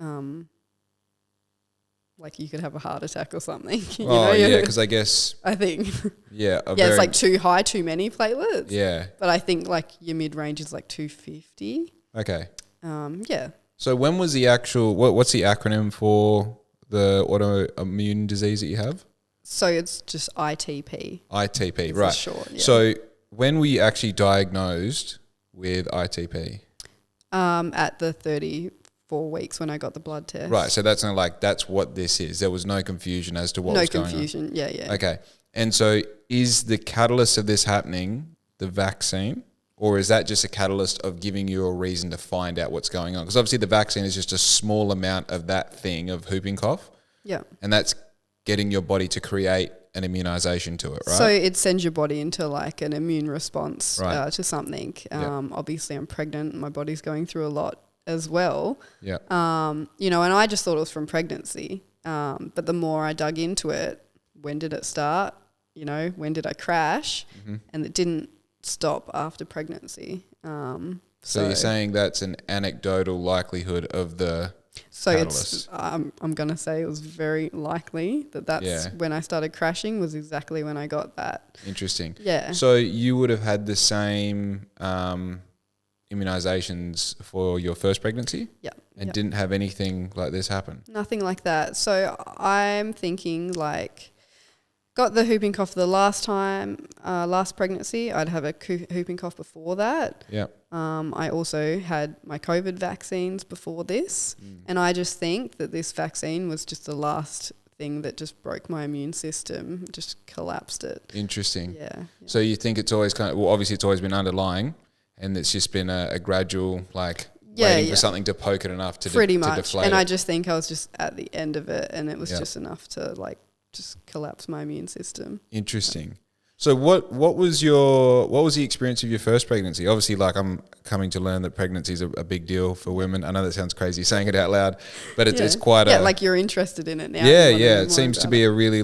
you could have a heart attack or something. Because I guess. I think. Yeah. It's like too high, too many platelets. Yeah. But I think like your mid-range is like 250. Okay. Yeah. So when was the actual, what's the acronym for the autoimmune disease that you have? So it's just ITP. ITP, it's right. Short, yeah. So when were you actually diagnosed with ITP? At the 34 weeks when I got the blood test. Right, so that's not like, that's what this is. There was no confusion as to what was going on. No confusion, yeah. Okay. And so is the catalyst of this happening the vaccine? Or is that just a catalyst of giving you a reason to find out what's going on? Because obviously the vaccine is just a small amount of that thing of whooping cough. Yeah. And that's getting your body to create an immunization to it, right? So it sends your body into like an immune response to something. Yeah. Obviously I'm pregnant. My body's going through a lot as well. Yeah. You know, and I just thought it was from pregnancy. But the more I dug into it, when did it start? You know, when did I crash? Mm-hmm. And it didn't stop after pregnancy. So you're saying that's an anecdotal likelihood of the catalyst. It's I'm going to say it was very likely that's when I started crashing was exactly when I got that. Interesting. Yeah. So you would have had the same immunizations for your first pregnancy? Yeah. And didn't have anything like this happen? Nothing like that. So I'm thinking like got the whooping cough the last time, last pregnancy. I'd have a whooping cough before that. Yeah. I also had my COVID vaccines before this. And I just think that this vaccine was just the last thing that just broke my immune system, just collapsed it. Interesting. Yeah. So you think it's always obviously it's always been underlying and it's just been a gradual waiting for something to poke it enough to pretty much. To deflate and it. I just think I was just at the end of it and it was just enough to just collapse my immune system. Interesting. So what was the experience of your first pregnancy? Obviously, I'm coming to learn that pregnancy is a big deal for women. I know that sounds crazy saying it out loud, but it's quite like you're interested in it now. Yeah. It seems to be a really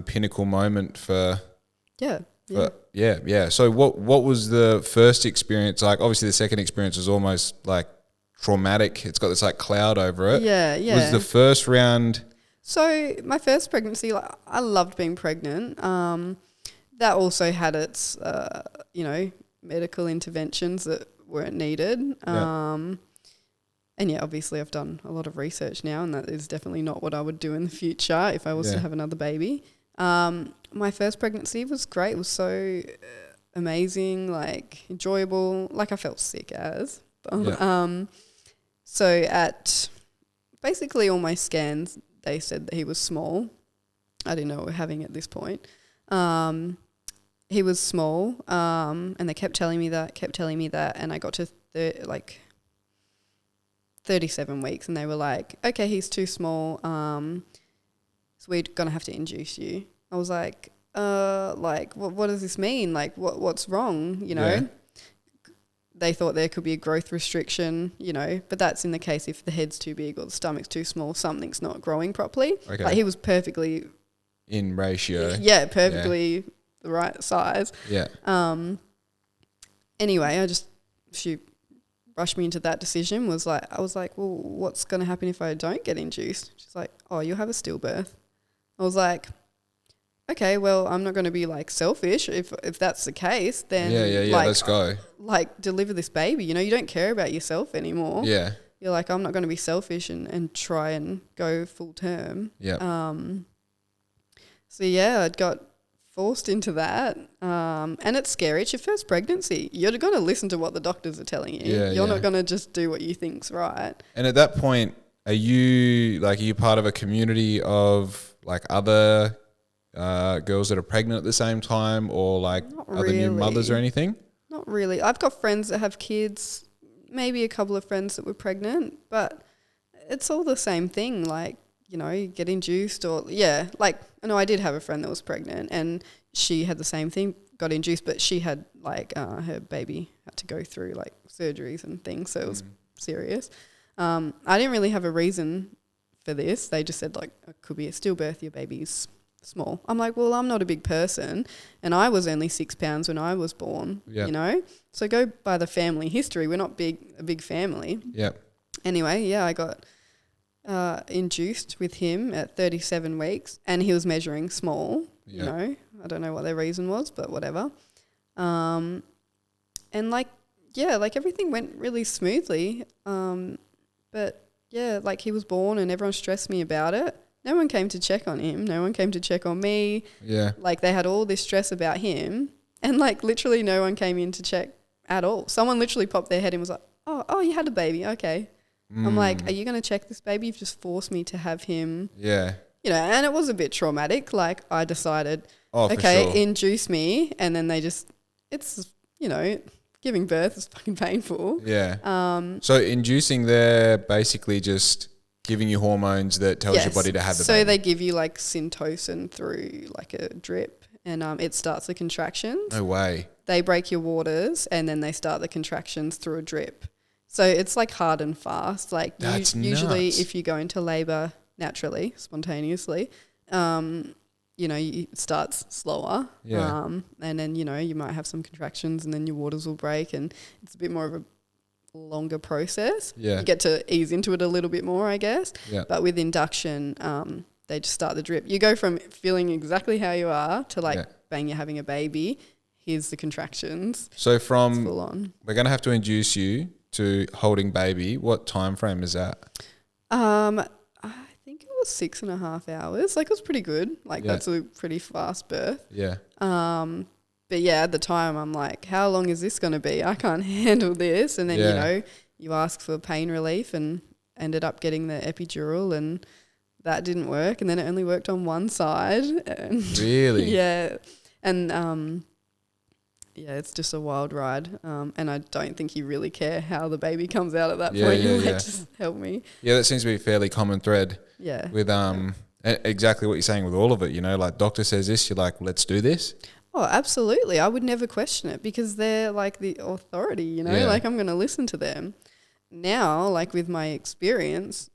pinnacle moment for. Yeah. So what was the first experience like? Obviously, the second experience was almost traumatic. It's got this cloud over it. Yeah. Was the first round? So my first pregnancy, I loved being pregnant. That also had its, medical interventions that weren't needed. And obviously I've done a lot of research now, and that is definitely not what I would do in the future if I was to have another baby. My first pregnancy was great. It was so amazing, enjoyable. I felt sick as. So at basically all my scans, they said that he was small. I didn't know what we were having at this point. He was small, and they kept telling me that, and I got to 37 weeks, and they were like, okay, he's too small, so we're going to have to induce you. I was like, what does this mean? What's wrong, Yeah. They thought there could be a growth restriction, but that's in the case if the head's too big or the stomach's too small, something's not growing properly. Okay. He was perfectly... in ratio. Yeah, perfectly the right size. Yeah. Anyway, she rushed me into that decision. I was like, well, what's going to happen if I don't get induced? She's like, oh, you'll have a stillbirth. I was like, okay, well, I'm not going to be selfish. If that's the case, then let's go. Deliver this baby. You don't care about yourself anymore. Yeah. You're like, I'm not going to be selfish and try and go full term. Yeah. So I got forced into that, and it's scary. It's your first pregnancy. You're going to listen to what the doctors are telling you. You're not going to just do what you think's right. And at that point, are you part of a community of other girls that are pregnant at the same time, or other new mothers or anything? Not really. I've got friends that have kids, maybe a couple of friends that were pregnant, but it's all the same thing. You get induced or, I did have a friend that was pregnant and she had the same thing, got induced, but she had her baby had to go through surgeries and things, so it was serious. I didn't really have a reason for this. They just said it could be a stillbirth, your baby's small. I'm like, well, I'm not a big person and I was only 6 pounds when I was born, so go by the family history. We're not a big family. Yeah. Anyway, I got induced with him at 37 weeks and he was measuring small. I don't know what their reason was, but whatever. And everything went really smoothly. But he was born and everyone stressed me about it. No one came to check on him. No one came to check on me. Yeah. They had all this stress about him and literally no one came in to check at all. Someone literally popped their head in and was like, oh, you had a baby. Okay. I'm like, are you going to check this baby? You've just forced me to have him. Yeah. And it was a bit traumatic. I decided, okay, induce me. And then they just, it's, giving birth is fucking painful. Yeah. So inducing, they're basically just giving you hormones that tells your body to have the baby. So they give you like Syntocin through like a drip, and it starts the contractions. No way. They break your waters, and then they start the contractions through a drip. So it's like hard and fast. Like usually if you go into labour naturally, spontaneously, it starts slower. Yeah. And then, you might have some contractions and then your waters will break, and it's a bit more of a longer process. Yeah. You get to ease into it a little bit more, I guess. Yeah. But with induction, they just start the drip. You go from feeling exactly how you are to bang, you're having a baby. Here's the contractions. So from, full on. We're going to have to induce you to holding baby. What time frame is that? I think it was 6.5 hours. Like, it was pretty good. Like, that's a pretty fast birth. Yeah. But yeah, at the time I'm like, how long is this going to be? I can't handle this. And then, you ask for pain relief and ended up getting the epidural, and that didn't work. And then it only worked on one side. And really? Yeah. And, it's just a wild ride. And I don't think you really care how the baby comes out at that point. You're like, just help me. Yeah, that seems to be a fairly common thread. Yeah. With exactly what you're saying with all of it, like doctor says this, you're like, let's do this. Oh, absolutely. I would never question it because they're like the authority, like I'm going to listen to them. Now, like with my experience,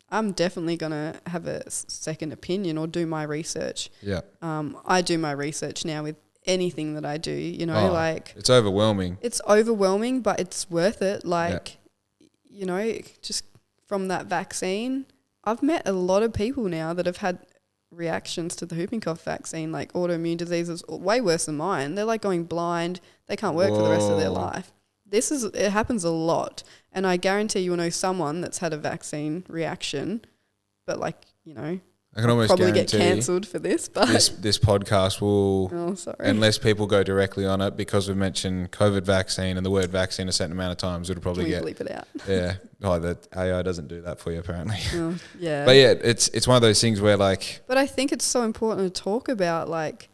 I'm definitely going to have a second opinion or do my research. Yeah. I do my research now with anything that I do, like. It's overwhelming. It's overwhelming, but it's worth it. Like, just from that vaccine, I've met a lot of people now that have had reactions to the whooping cough vaccine, like autoimmune diseases, way worse than mine. They're like going blind. They can't work for the rest of their life. It happens a lot. And I guarantee you'll know someone that's had a vaccine reaction, but like, I can almost probably get guarantee cancelled for this. But this podcast will, unless people go directly on it, because we've mentioned COVID vaccine and the word vaccine a certain amount of times, it'll probably Can we bleep it out? Yeah. Oh, that AI doesn't do that for you apparently. Oh, yeah. But yeah, it's one of those things where like. But I think it's so important to talk about, like,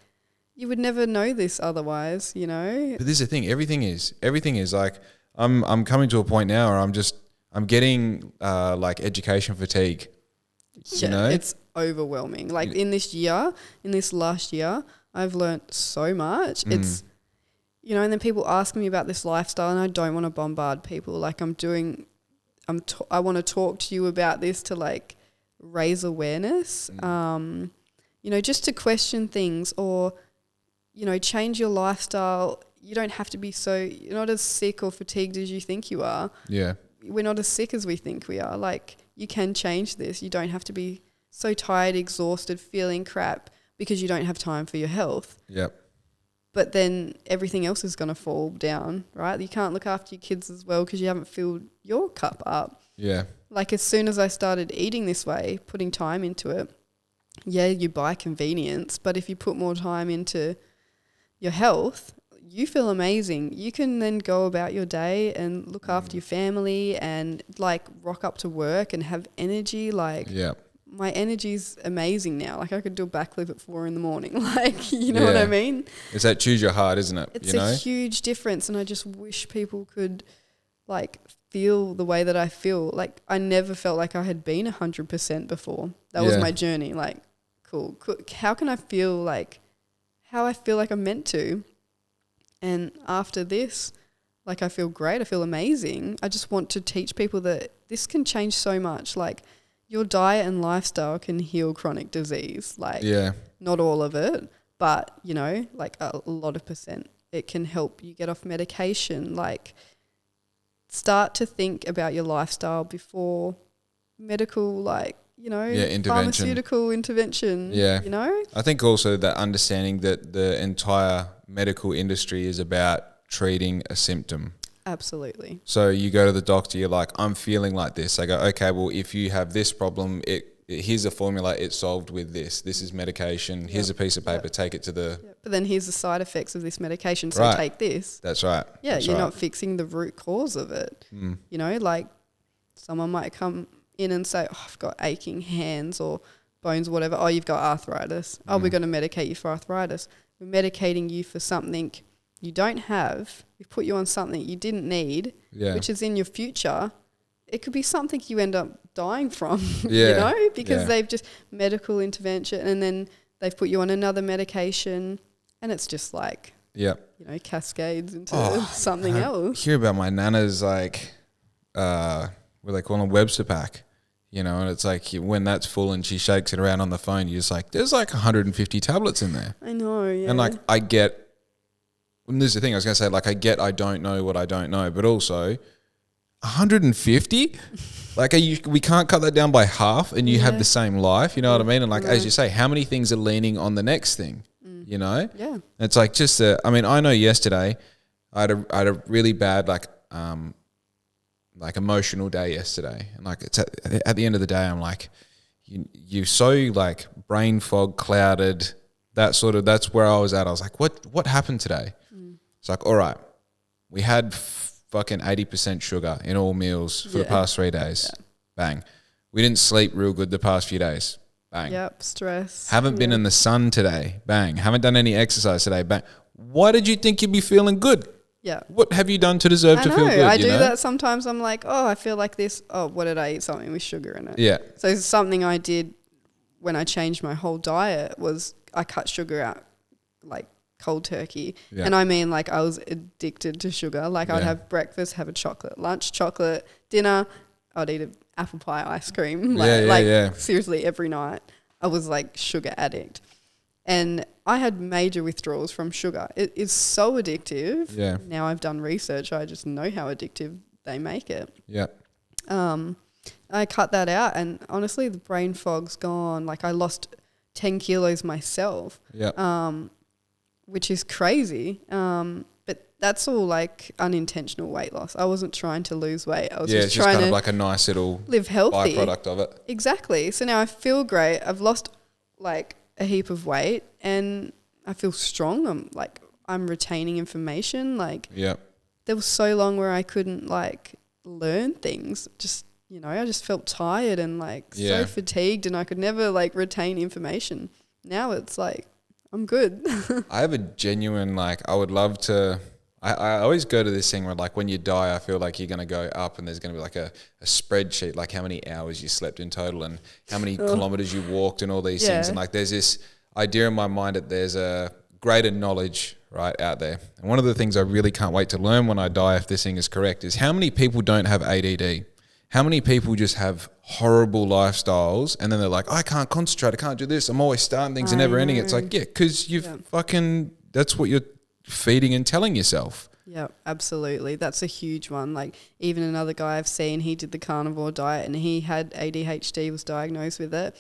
you would never know this otherwise, But this is the thing. Everything is like, I'm coming to a point now where I'm getting like education fatigue. Yeah, it's overwhelming. Like in this last year, I've learnt so much. It's, and then people ask me about this lifestyle, and I don't want to bombard people. Like I want to talk to you about this to like raise awareness, just to question things or, change your lifestyle. You don't have to be you're not as sick or fatigued as you think you are. Yeah. We're not as sick as we think we are. Like, you can change this. You don't have to be so tired, exhausted, feeling crap because you don't have time for your health. Yep. But then everything else is going to fall down, right? You can't look after your kids as well because you haven't filled your cup up. Yeah. Like, as soon as I started eating this way, putting time into it, you buy convenience, but if you put more time into your health, you feel amazing. You can then go about your day and look after your family and like rock up to work and have energy. Like, my energy's amazing now. Like, I could do a backflip at 4 a.m. Like, you know what I mean? It's that choose your heart, isn't it? It's a huge difference, and I just wish people could like feel the way that I feel. Like, I never felt like I had been 100% before. That was my journey. Like, cool. How can I feel like how I feel like I'm meant to? And after this, like, I feel great. I feel amazing. I just want to teach people that this can change so much. Like, your diet and lifestyle can heal chronic disease. Like, not all of it, but, like a lot of percent. It can help you get off medication. Like, start to think about your lifestyle before medical, like, pharmaceutical intervention. Yeah. I think also that understanding that the entire medical industry is about treating a symptom. Absolutely. So you go to the doctor, you're like, I'm feeling like this. I go, okay, well, if you have this problem, here's a formula, it's solved with this. This is medication. Here's a piece of paper, take it to the... But then here's the side effects of this medication, so take this. That's right. Yeah, That's you're not fixing the root cause of it. Like, someone might come in and say, oh, I've got aching hands or bones or whatever. Oh, you've got arthritis. Oh, we're going to medicate you for arthritis. We're medicating you for something you don't have, we've put you on something you didn't need, which is in your future, it could be something you end up dying from, you know, because they've just medical intervention and then they've put you on another medication and it's just like, you know, cascades into something else. Hear about my nana's like, what they call them, Webster pack, you know, and it's like when that's full and she shakes it around on the phone, you're just like, there's like 150 tablets in there. I know, yeah. And like I get, and this is the thing I was going to say, like I don't know what I don't know, but also 150? Like we can't cut that down by half and you have the same life, you know what I mean? And like, as you say, how many things are leaning on the next thing, you know? Yeah. It's like just, I mean, I know yesterday I had a really bad, like emotional day yesterday. And like, it's at the end of the day, I'm like, you're so like brain fog clouded, that's where I was at. I was like, what happened today? It's like, all right, we had fucking 80% sugar in all meals for the past 3 days. Yeah. Bang. We didn't sleep real good the past few days. Bang. Yep, stress. Haven't been in the sun today. Bang. Haven't done any exercise today. Bang. Why did you think you'd be feeling good? Yeah. What have you done to deserve to feel good? I do that sometimes. I'm like, oh, I feel like this. Oh, what did I eat? Something with sugar in it. Yeah. So something I did when I changed my whole diet was I cut sugar out like cold turkey. Yeah. And I mean like I was addicted to sugar. Like I'd have breakfast, have a chocolate, lunch chocolate, dinner, I'd eat an apple pie ice cream. Seriously every night. I was like sugar addict. And I had major withdrawals from sugar. It is so addictive. Yeah. Now I've done research. I just know how addictive they make it. Yeah. I cut that out and honestly the brain fog's gone. Like I lost 10 kilos myself. Yeah. Which is crazy. But that's all like unintentional weight loss. I wasn't trying to lose weight. I was just trying kind to of like a nice little live healthy byproduct of it. Exactly. So now I feel great. I've lost like a heap of weight and I feel strong. I'm retaining information. Like there was so long where I couldn't like learn things. Just, you know, I just felt tired and like so fatigued and I could never like retain information. Now it's like I'm good. I have a genuine, like, I would love to, I always go to this thing where like when you die, I feel like you're going to go up and there's going to be like a spreadsheet, like how many hours you slept in total and how many kilometers you walked and all these things. And like there's this idea in my mind that there's a greater knowledge right out there. And one of the things I really can't wait to learn when I die, if this thing is correct, is how many people don't have ADD? How many people just have horrible lifestyles and then they're like, I can't concentrate, I can't do this, I'm always starting things and never ending. It's like, because you've fucking, that's what you're feeding and telling yourself. Yeah, absolutely. That's a huge one. Like even another guy I've seen, he did the carnivore diet and he had ADHD, was diagnosed with it,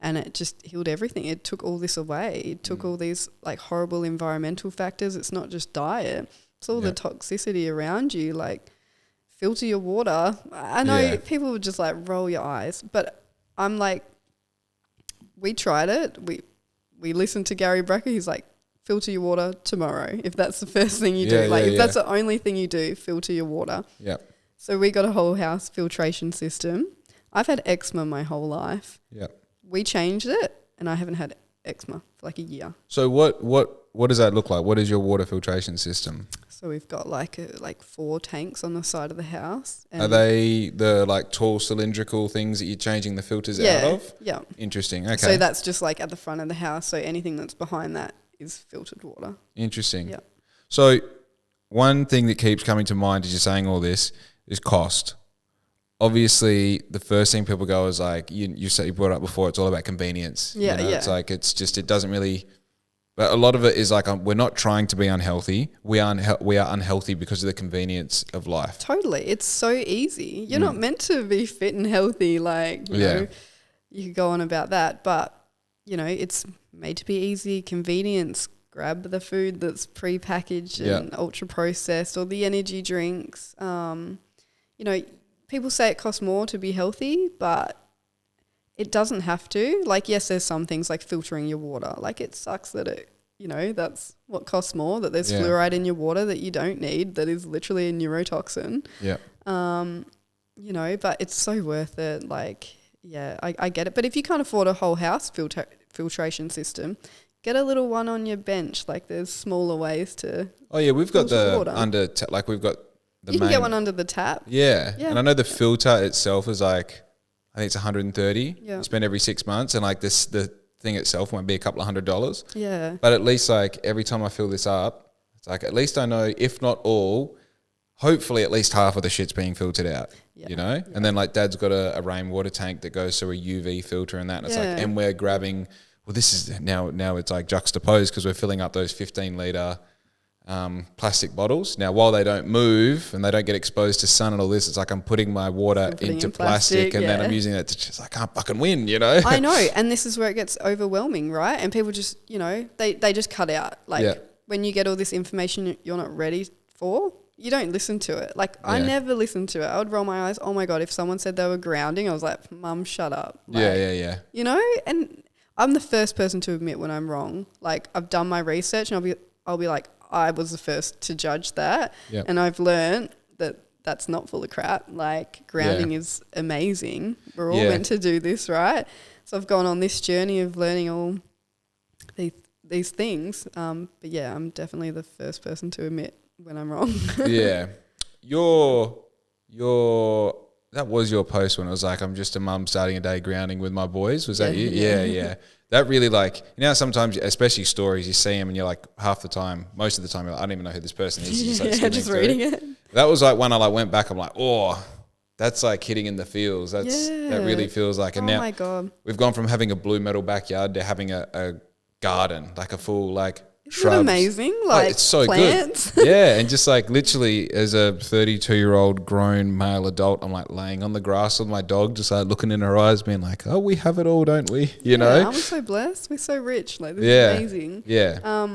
and it just healed everything. It took all this away. It took all these like horrible environmental factors. It's not just diet. It's all the toxicity around you, like filter your water. I know people would just like roll your eyes, but I'm like, we tried it. We listened to Gary Becka. He's like, filter your water tomorrow. If that's the first thing you do, if that's the only thing you do, filter your water. Yeah. So we got a whole house filtration system. I've had eczema my whole life. Yeah. We changed it and I haven't had eczema for like a year. So what does that look like? What is your water filtration system? So we've got like 4 tanks on the side of the house. And are they the like tall cylindrical things that you're changing the filters out of? Yeah. Interesting. Okay. So that's just like at the front of the house. So anything that's behind that is filtered water. Interesting. Yeah. So one thing that keeps coming to mind as you're saying all this is cost. Obviously, the first thing people go is like, you brought it up before, it's all about convenience. Yeah, you know? It's like, it doesn't really... But a lot of it is like we're not trying to be unhealthy. We are unhealthy because of the convenience of life. Totally. It's so easy. You're not meant to be fit and healthy. Like, you know, you could go on about that. But, you know, it's made to be easy, convenience. Grab the food that's pre-packaged and ultra-processed, or the energy drinks. You know, people say it costs more to be healthy, but it doesn't have to. Like, yes, there's some things like filtering your water. Like, it sucks that it, you know, that's what costs more, that there's fluoride in your water that you don't need, that is literally a neurotoxin. Yeah. You know, but it's so worth it. Like, yeah, I get it. But if you can't afford a whole house filtration system, get a little one on your bench. Like there's smaller ways to. Oh yeah, we've got the water. like we've got the. You can get one under the tap. Yeah, and I know the filter itself is like, I think it's 130. Yeah. You spend every 6 months, and like the thing itself might be a couple of $100. Yeah. But at least like every time I fill this up, it's like at least I know, if not all, hopefully at least half of the shit's being filtered out. Yeah. You know, and then like Dad's got a rainwater tank that goes through a UV filter and that, and it's like, and we're grabbing. Well, this is now it's like juxtaposed because we're filling up those 15-litre plastic bottles. Now, while they don't move and they don't get exposed to sun and all this, it's like I'm putting my water into plastic and then I'm using it to just, I can't fucking win, you know? I know. And this is where it gets overwhelming, right? And people just, you know, they just cut out. Like when you get all this information you're not ready for, you don't listen to it. Like I never listened to it. I would roll my eyes. Oh my God, if someone said they were grounding, I was like, Mum, shut up. Like, yeah. You know? And I'm the first person to admit when I'm wrong. Like I've done my research and I'll be like, I was the first to judge that. Yep. And I've learned that that's not full of crap. Like grounding is amazing. We're all meant to do this, right? So I've gone on this journey of learning all these things. But yeah, I'm definitely the first person to admit when I'm wrong. Yeah. That was your post when it was like, I'm just a mum starting a day grounding with my boys. Was that you? Yeah. That really like, you know, sometimes, especially stories, you see them and you're like most of the time, you're like, I don't even know who this person is. Just reading it. That was like when I like went back, I'm like, oh, that's like hitting in the feels. That really feels like, and now my God, we've gone from having a blue metal backyard to having a garden, like a full like Isn't it amazing? Like it's so plants. Good. Yeah, and just like literally as a 32-year-old grown male adult, I'm like laying on the grass with my dog, just like looking in her eyes, being like, oh, we have it all, don't we? You know? I'm so blessed. We're so rich. Like this is amazing. Yeah.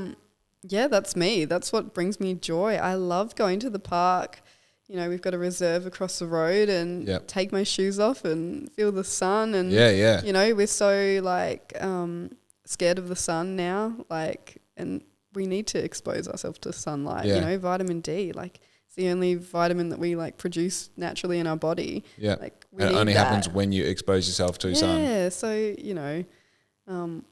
Yeah, that's me. That's what brings me joy. I love going to the park. You know, we've got a reserve across the road and take my shoes off and feel the sun. And, you know, we're so like scared of the sun now. Like, and we need to expose ourselves to sunlight, you know, vitamin D, like it's the only vitamin that we like produce naturally in our body. Yeah. Like it only happens when you expose yourself to sun. Yeah. So, you know,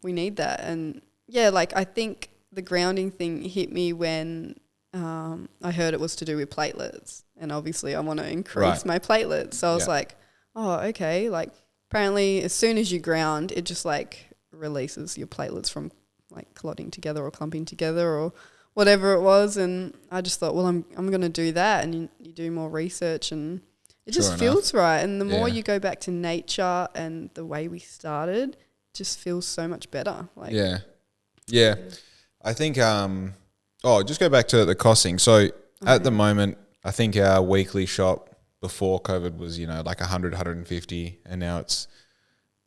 we need that. And yeah, like I think the grounding thing hit me when I heard it was to do with platelets, and obviously I want to increase my platelets. So I was like, oh, okay. Like apparently as soon as you ground, it just like releases your platelets from like clotting together or clumping together or whatever it was. And I just thought, well, I'm going to do that. And you do more research and it just feels right. And the more you go back to nature and the way we started, just feels so much better. Like Yeah. I think, just go back to the costing. So at the moment, I think our weekly shop before COVID was, you know, like 100, 150, and now it's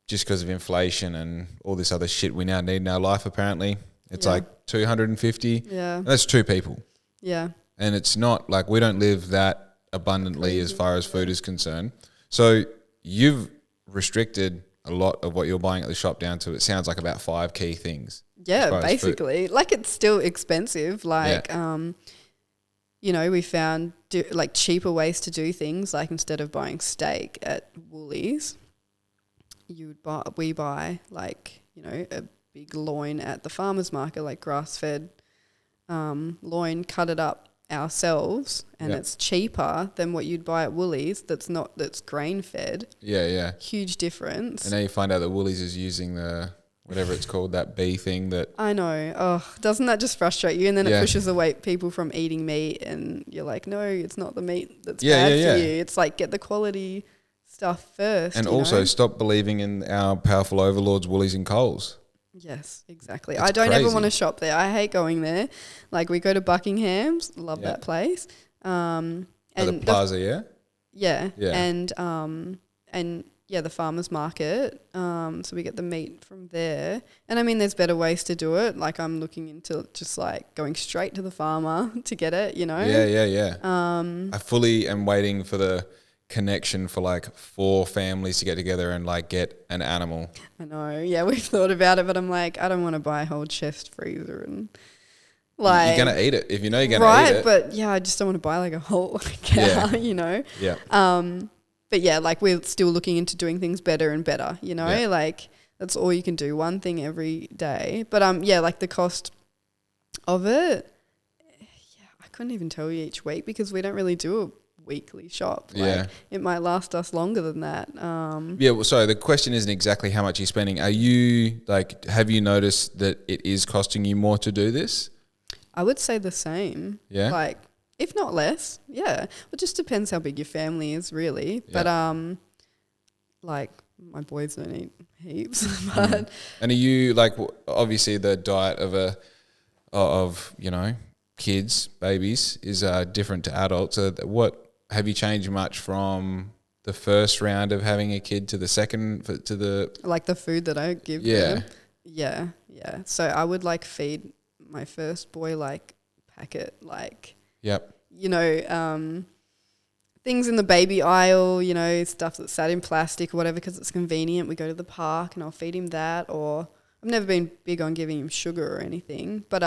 just because of inflation and all this other shit we now need in our life, apparently. It's like 250. Yeah. And that's 2 people. Yeah. And it's not like we don't live that abundantly as far as food is concerned. So you've restricted a lot of what you're buying at the shop down to, it sounds like about 5 key things. Yeah, basically. Like it's still expensive. Like, you know, we found like cheaper ways to do things. Like instead of buying steak at Woolies, we buy like, you know, a big loin at the farmer's market, like grass-fed loin, cut it up ourselves, and it's cheaper than what you'd buy at Woolies that's grain-fed. Yeah. Huge difference. And now you find out that Woolies is using the whatever it's called, that bee thing that... I know. Oh, doesn't that just frustrate you? And then it pushes away people from eating meat, and you're like, no, it's not the meat that's bad for you. It's like, get the quality stuff first. And also stop believing in our powerful overlords, Woolies and Coles. Yes, exactly. I don't ever want to shop there. I hate going there. Like we go to Buckingham's, love that place. And the plaza, Yeah. And the farmer's market. So we get the meat from there. And I mean, there's better ways to do it. Like I'm looking into just like going straight to the farmer to get it, you know? Yeah. I fully am waiting for the connection for like 4 families to get together and like get an animal. I know. Yeah, we've thought about it, but I'm like, I don't want to buy a whole chest freezer and like... You're going to eat it if you know you're going to eat it. Right, but yeah, I just don't want to buy like a whole cow, you know? Yeah. But yeah, like we're still looking into doing things better and better, you know? Like that's all you can do, one thing every day. But yeah, like the cost of it, yeah, I couldn't even tell you each week because we don't really do a weekly shop. Like, it might last us longer than that. Yeah, well, sorry, the question isn't exactly how much you're spending. Are you, like, have you noticed that it is costing you more to do this? I would say the same. Yeah. Like, if not less, yeah. It just depends how big your family is, really. Yeah. But, like, my boys don't eat heaps. But And are you, like, obviously the diet of you know, kids, babies is different to adults. So what have you changed much from the first round of having a kid to the second, to the... Like the food that I give them? Yeah. So I would, like, feed my first boy, like, packet, like... Yep. You know, things in the baby aisle, you know, stuff that's sat in plastic or whatever because it's convenient. We go to the park and I'll feed him that. Or I've never been big on giving him sugar or anything. But,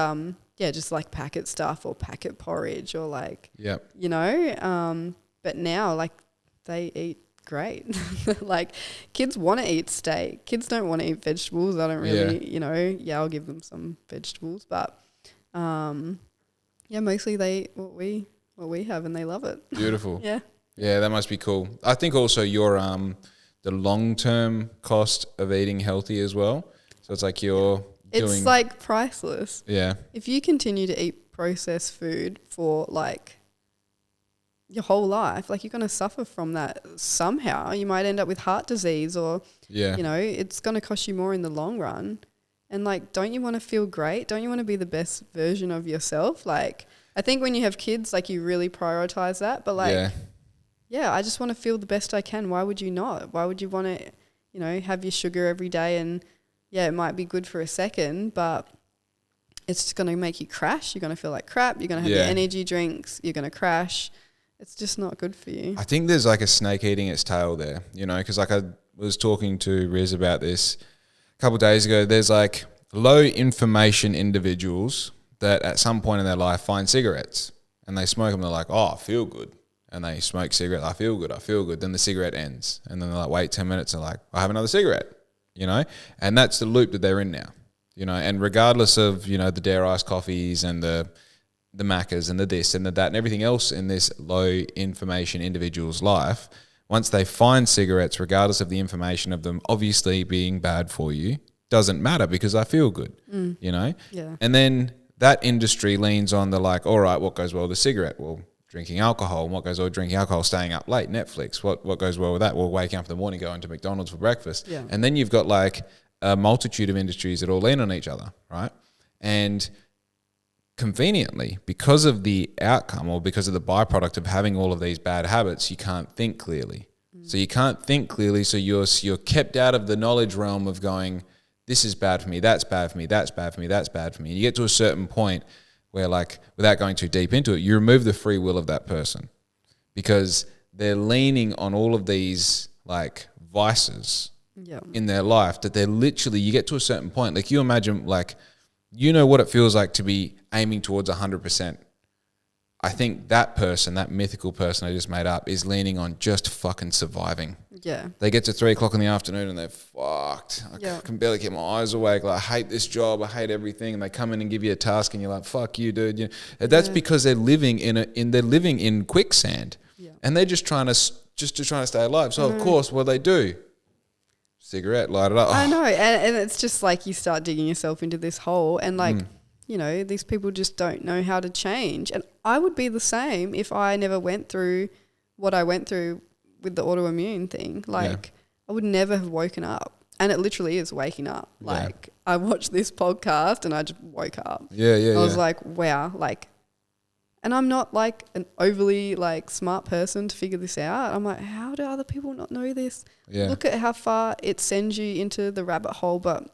yeah, just like packet stuff or packet porridge or like, you know. But now, like, they eat great. Like, kids want to eat steak. Kids don't want to eat vegetables. I don't really, you know, I'll give them some vegetables. But, yeah, mostly they eat what we have and they love it. Beautiful. Yeah. Yeah, that must be cool. I think also your the long-term cost of eating healthy as well. So it's like it's like priceless. Yeah. If you continue to eat processed food for like your whole life, like you're going to suffer from that somehow. You might end up with heart disease or, you know, it's going to cost you more in the long run. And like, don't you want to feel great? Don't you want to be the best version of yourself? Like, I think when you have kids, like you really prioritize that. But like, yeah, I just want to feel the best I can. Why would you not? Why would you want to, you know, have your sugar every day? And yeah, it might be good for a second, but it's just going to make you crash. You're going to feel like crap. You're going to have your energy drinks. You're going to crash. It's just not good for you. I think there's like a snake eating its tail there, you know, because like I was talking to Riz about this a couple of days ago. There's like low information individuals that at some point in their life find cigarettes and they smoke them. They're like, oh, I feel good. And they smoke cigarette. I feel good. Then the cigarette ends. And then they're like, wait 10 minutes. And like, I have another cigarette, you know? And that's the loop that they're in now, you know? And regardless of, you know, the Dare Iced coffees and the Maccas and the this and the that and everything else in this low information individual's life, once they find cigarettes, regardless of the information of them obviously being bad for you, doesn't matter because I feel good, you know? Yeah. And then that industry leans on the like, all right, what goes well with the cigarette? Well, drinking alcohol. And what goes well with drinking alcohol? Staying up late, Netflix. What goes well with that? Well, waking up in the morning, going to McDonald's for breakfast. Yeah. And then you've got like a multitude of industries that all lean on each other, right? And conveniently, because of the outcome or because of the byproduct of having all of these bad habits, you can't think clearly. So you can't think clearly, so you're kept out of the knowledge realm of going, this is bad for me, that's bad for me, that's bad for me, that's bad for me. And you get to a certain point where, like, without going too deep into it, you remove the free will of that person because they're leaning on all of these, like, vices in their life that they're literally, you get to a certain point. Like, you imagine, like, you know what it feels like to be aiming towards 100%. I think that person, that mythical person I just made up, is leaning on just fucking surviving. Yeah. They get to 3 o'clock in the afternoon and they're fucked. I can barely keep my eyes awake. Like, I hate this job. I hate everything. And they come in and give you a task and you're like, fuck you, dude. You know, that's because they're living they're living in quicksand. Yeah. And they're just trying to stay alive. So of course, what they do, cigarette, light it up. I know. And it's just like you start digging yourself into this hole and like, you know, these people just don't know how to change. And I would be the same if I never went through what I went through with the autoimmune thing. Like, I would never have woken up. And it literally is waking up. Like, I watched this podcast and I just woke up. I was like, wow. Like, and I'm not like an overly like smart person to figure this out. I'm like, how do other people not know this? Look at how far it sends you into the rabbit hole. But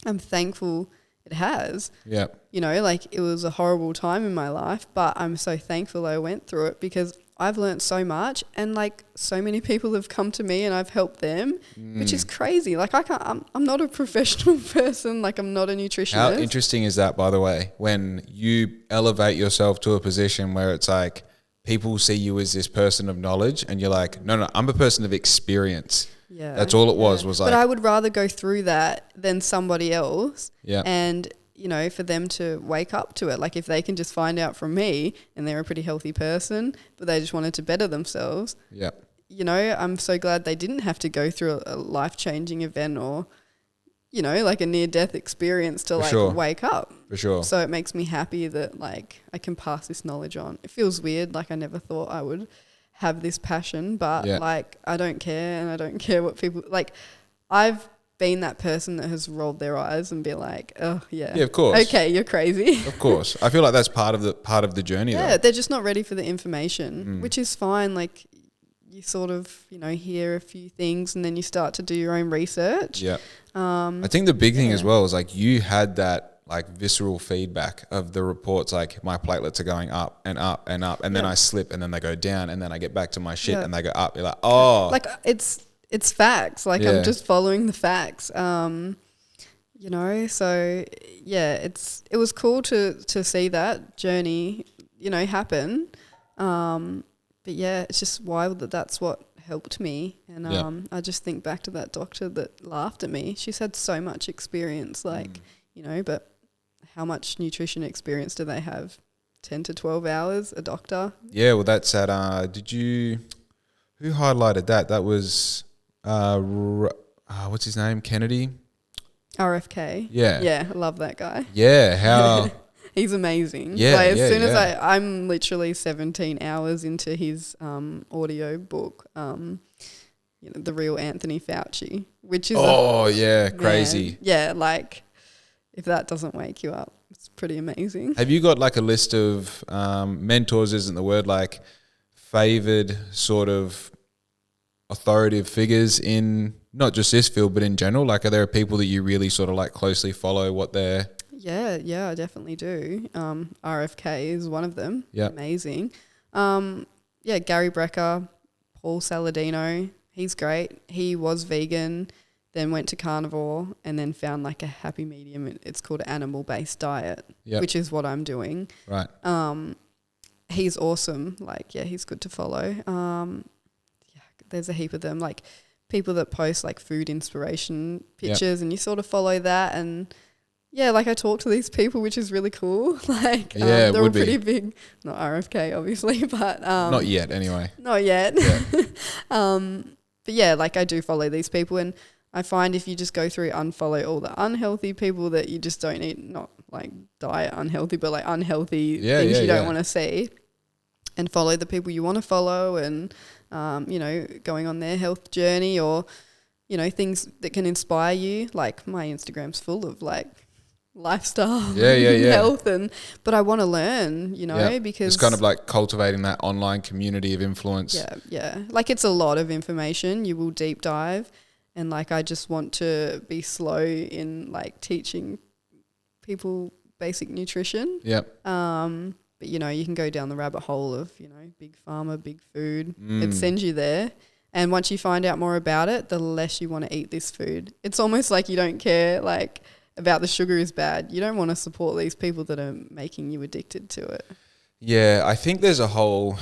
I'm thankful it has. Yeah. You know, like it was a horrible time in my life, but I'm so thankful I went through it because I've learned so much and like so many people have come to me and I've helped them, which is crazy. Like I'm not a professional person. Like I'm not a nutritionist. How interesting is that, by the way, when you elevate yourself to a position where it's like, people see you as this person of knowledge, and you're like, no, I'm a person of experience. Yeah. That's all it was like. But I would rather go through that than somebody else. Yeah. And, you know, for them to wake up to it. Like if they can just find out from me and they're a pretty healthy person, but they just wanted to better themselves. Yeah. You know, I'm so glad they didn't have to go through a life-changing event or, you know, like a near-death experience to wake up. For sure. So it makes me happy that like I can pass this knowledge on. It feels weird. Like I never thought I would have this passion, but like I don't care, and I don't care what people like. I've been that person that has rolled their eyes and be like, oh yeah, of course, okay, you're crazy. Of course, I feel like that's part of the journey. Yeah, though. They're just not ready for the information, which is fine. Like you sort of, you know, hear a few things and then you start to do your own research. Yeah. I think the big thing as well is like you had that like visceral feedback of the reports, like my platelets are going up and up and up, and then I slip and then they go down, and then I get back to my shit and they go up. You're like, oh, like it's facts. Like I'm just following the facts. You know, so yeah, it was cool to see that journey, you know, happen. But yeah, it's just wild that's what helped me. And I just think back to that doctor that laughed at me. She's had so much experience, like, you know, but how much nutrition experience do they have? 10 to 12 hours, a doctor? Yeah, well, that's at, who highlighted that? That was, what's his name? Kennedy? RFK. Yeah. Yeah, I love that guy. Yeah, how... He's amazing. Yeah, like as soon as I'm literally 17 hours into his audio book, you know, The Real Anthony Fauci, which is crazy. Yeah, like if that doesn't wake you up, it's pretty amazing. Have you got like a list of mentors? Isn't the word, like favored sort of authoritative figures in not just this field but in general? Like, are there people that you really sort of like closely follow what they're... Yeah, I definitely do. RFK is one of them. Yeah. Amazing. Gary Becka, Paul Saladino, he's great. He was vegan, then went to carnivore, and then found like a happy medium. It's called an animal-based diet, which is what I'm doing. Right. He's awesome. Like, yeah, he's good to follow. There's a heap of them, like people that post like food inspiration pictures, and you sort of follow that. And yeah, like I talk to these people, which is really cool. Like, they're all pretty big. Not RFK, obviously, but not yet, anyway. Not yet. Yeah. But yeah, like I do follow these people, and I find if you just go through unfollow all the unhealthy people that you just don't eat, not like diet unhealthy, but like unhealthy things you don't want to see, and follow the people you want to follow, and you know, going on their health journey, or you know, things that can inspire you. Like my Instagram's full of like lifestyle, health, but I want to learn, you know, because it's kind of like cultivating that online community of influence. Like it's a lot of information. You will deep dive, and like I just want to be slow in like teaching people basic nutrition. But you know, you can go down the rabbit hole of, you know, big pharma, big food. It sends you there. And once you find out more about it, the less you want to eat this food. It's almost like you don't care like about the sugar is bad. You don't want to support these people that are making you addicted to it. Yeah, I think there's a whole,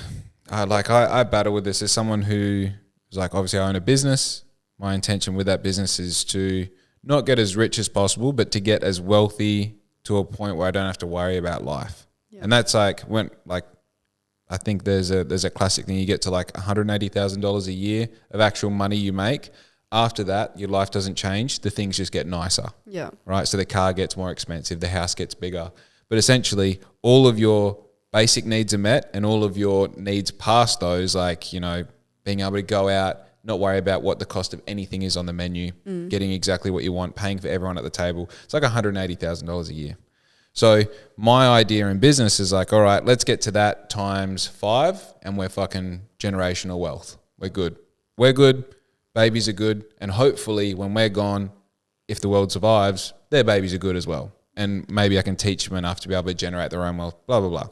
I battle with this as someone who is like, obviously I own a business. My intention with that business is to not get as rich as possible, but to get as wealthy to a point where I don't have to worry about life. Yep. And that's like when, like, I think there's a classic thing. You get to like $180,000 a year of actual money you make. After that, your life doesn't change. The things just get nicer. Yeah. Right. So the car gets more expensive. The house gets bigger. But essentially, all of your basic needs are met, and all of your needs past those, like, you know, being able to go out, not worry about what the cost of anything is on the menu, getting exactly what you want, paying for everyone at the table. It's like $180,000 a year. So my idea in business is like, all right, let's get to that times 5, and we're fucking generational wealth. We're good. Babies are good. And hopefully when we're gone, if the world survives, their babies are good as well. And maybe I can teach them enough to be able to generate their own wealth, blah, blah, blah.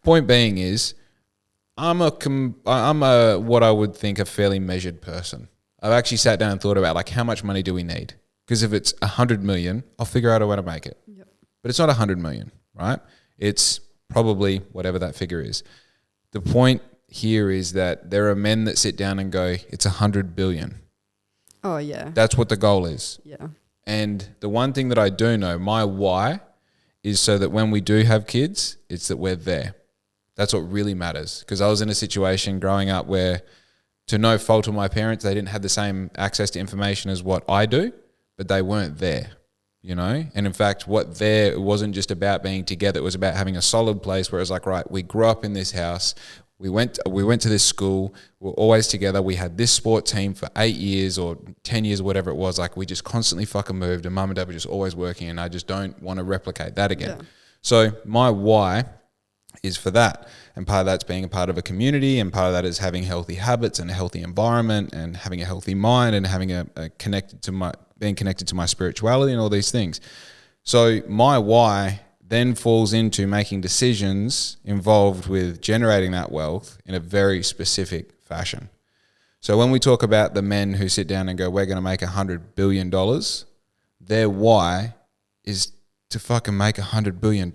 Point being is I'm a what I would think a fairly measured person. I've actually sat down and thought about like, how much money do we need? Because if it's 100 million, I'll figure out a way to make it. Yep. But it's not 100 million, right? It's probably whatever that figure is. the point here is that there are men that sit down and go, it's 100 billion. Oh, yeah. That's what the goal is. Yeah. And the one thing that I do know, my why is so that when we do have kids, it's that we're there. That's what really matters. Because I was in a situation growing up where, to no fault of my parents, they didn't have the same access to information as what I do, but they weren't there, you know? And in fact, it wasn't just about being together. It was about having a solid place where it was like, right, we grew up in this house. We went to this school. We were always together. We had this sport team for 8 years or 10 years, whatever it was. Like, we just constantly fucking moved, and mum and dad were just always working, and I just don't want to replicate that again. Yeah. So my why is for that. And part of that's being a part of a community, and part of that is having healthy habits and a healthy environment and having a healthy mind and having being connected to my spirituality and all these things. So my why then falls into making decisions involved with generating that wealth in a very specific fashion. So when we talk about the men who sit down and go, we're going to make $100 billion, their why is to fucking make $100 billion.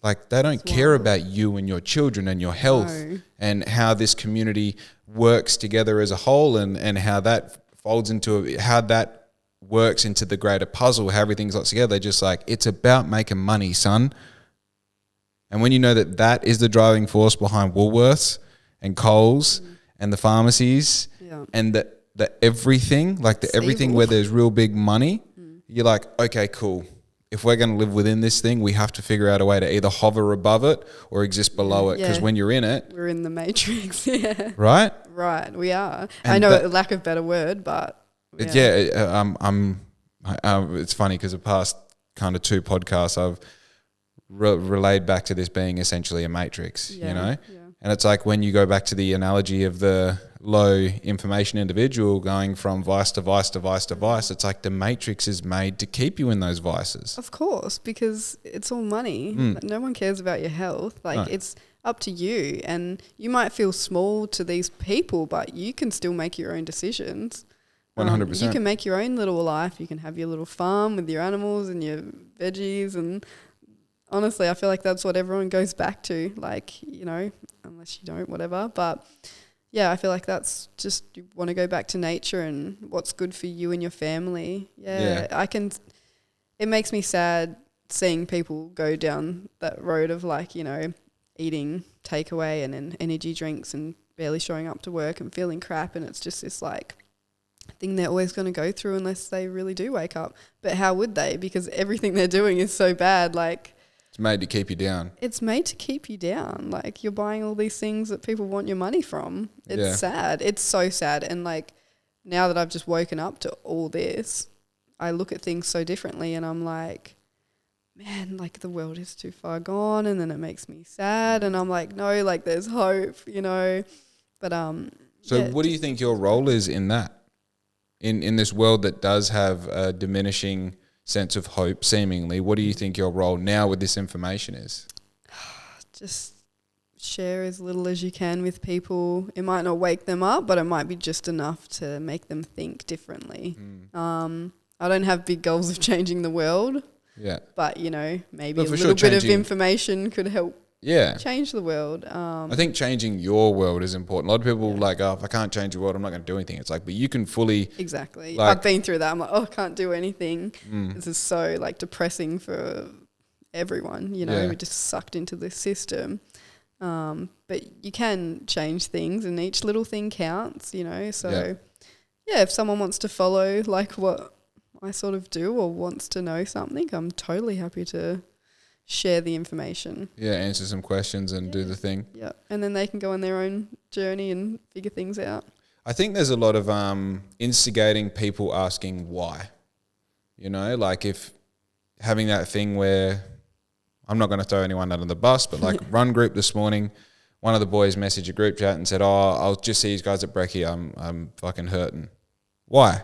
Like, they don't care about you and your children and your health and how this community works together as a whole, and how that folds into how that works into the greater puzzle, how everything's got together. They're just like, it's about making money, son. And when you know that that is the driving force behind Woolworths and Coles and the pharmacies and the everything, like the everything where there's real big money, you're like, okay, cool. If we're going to live within this thing, we have to figure out a way to either hover above it or exist below it. Because when you're in it, we're in the matrix. Yeah. Right? Right. We are. And I know, lack of better word, but it's funny because the past kind of 2 podcasts I've relayed back to this being essentially a matrix, you know? Yeah. And it's like when you go back to the analogy of the low information individual going from vice to vice to vice to vice, it's like the matrix is made to keep you in those vices. Of course, because it's all money. No one cares about your health. Like, it's up to you. And you might feel small to these people, but you can still make your own decisions. 100%. You can make your own little life. You can have your little farm with your animals and your veggies. And honestly, I feel like that's what everyone goes back to. Like, you know, unless you don't, whatever. But yeah, I feel like that's just, you want to go back to nature and what's good for you and your family. Yeah. It makes me sad seeing people go down that road of, like, you know, eating takeaway and then energy drinks and barely showing up to work and feeling crap. And it's just this, like, thing they're always going to go through unless they really do wake up. But how would they? Because everything they're doing is so bad. Like, it's made to keep you down. It's made to keep you down. Like, you're buying all these things that people want your money from. It's sad. It's so sad. And, like, now that I've just woken up to all this, I look at things so differently, and I'm like, man, like, the world is too far gone. And then it makes me sad, and I'm like, no, like, there's hope, you know. But so what do you think your role is in that? In this world that does have a diminishing sense of hope, seemingly, what do you think your role now with this information is? Just share as little as you can with people. It might not wake them up, but it might be just enough to make them think differently. I don't have big goals of changing the world. Yeah. But, you know, maybe a little bit of information could help change the world. I think changing your world is important. A lot of people like, oh, if I can't change the world, I'm not going to do anything. It's like, but you can fully... Exactly. Like, I've been through that. I'm like, oh, I can't do anything. This is so, like, depressing for everyone, you know. We're just sucked into this system. But you can change things, and each little thing counts, you know. So, if someone wants to follow, like, what I sort of do, or wants to know something, I'm totally happy to share the information. Yeah, answer some questions and do the thing. Yeah, and then they can go on their own journey and figure things out. I think there's a lot of instigating people asking why. You know, like, if having that thing where, I'm not going to throw anyone under the bus, but like run group this morning, one of the boys messaged a group chat and said, oh, I'll just see you guys at brekkie. I'm fucking hurting. Why?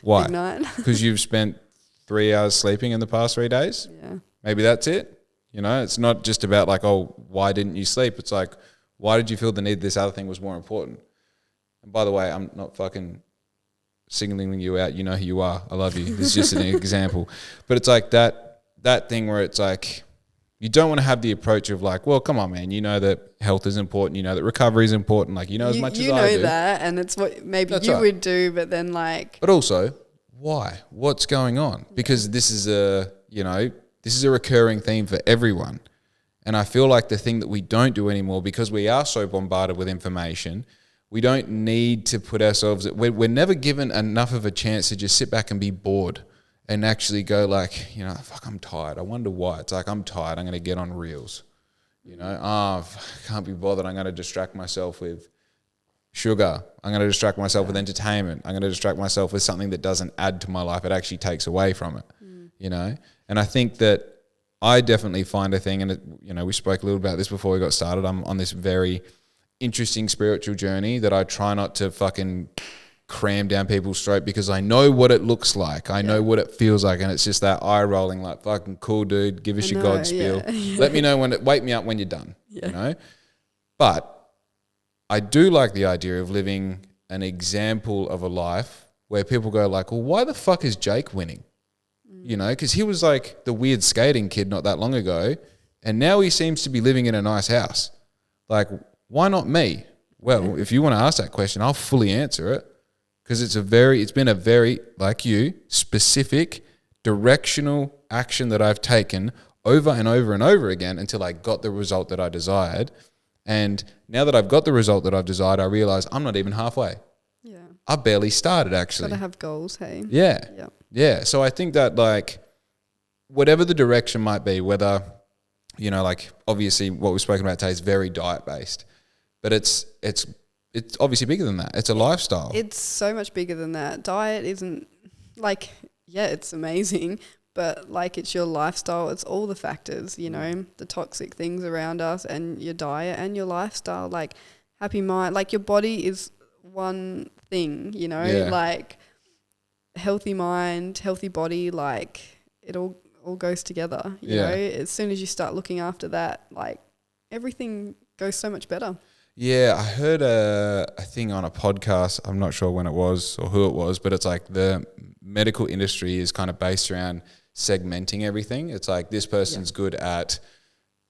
Because you've spent 3 hours sleeping in the past 3 days? Yeah. Maybe that's it. You know, it's not just about like, oh, why didn't you sleep? It's like, why did you feel the need this other thing was more important? And by the way, I'm not fucking singling you out. You know who you are. I love you. This is just an example. But it's like that thing where it's like, You don't want to have the approach of like, well, come on, man, you know that health is important, you know that recovery is important, like, you know as much as I do. You know that, and it's what maybe that's you would do, but then like... But also, why? What's going on? Because this is a recurring theme for everyone. And I feel like the thing that we don't do anymore, because we are so bombarded with information, we don't need to put ourselves... We're never given enough of a chance to just sit back and be bored and actually go like, fuck, I'm tired. I wonder why. It's like, I'm tired. I'm going to get on Reels. I can't be bothered. I'm going to distract myself with sugar. I'm going to distract myself with entertainment. I'm going to distract myself with something that doesn't add to my life. It actually takes away from it, And I think that I definitely find a thing, and we spoke a little about this before we got started. I'm on this very interesting spiritual journey that I try not to fucking cram down people's throat, because I know what it looks like. I know what it feels like, and it's just that eye rolling, like, fucking cool, dude. Give us your God spiel. Let me know wake me up when you're done. But I do like the idea of living an example of a life where people go like, well, why the fuck is Jake winning? Because he was like the weird skating kid not that long ago, and now he seems to be living in a nice house. Like, why not me? Well, if you want to ask that question, I'll fully answer it. Because it's been a very, like you, specific, directional action that I've taken over and over and over again until I got the result that I desired. And now that I've got the result that I've desired, I realize I'm not even halfway. Yeah. I barely started, actually. Gotta have goals, hey? Yeah. Yeah. So I think that, like, whatever the direction might be, whether, like, obviously what we've spoken about today is very diet-based, but it's obviously bigger than that. It's a lifestyle. It's so much bigger than that. Diet isn't like, it's amazing, but like, it's your lifestyle. It's all the factors, the toxic things around us, and your diet and your lifestyle, like happy mind, like your body is one thing, like healthy mind, healthy body, like it all goes together, you know. As soon as you start looking after that, like everything goes so much better. Yeah, I heard a thing on a podcast. I'm not sure when it was or who it was, but it's like the medical industry is kind of based around segmenting everything. It's like this person's good at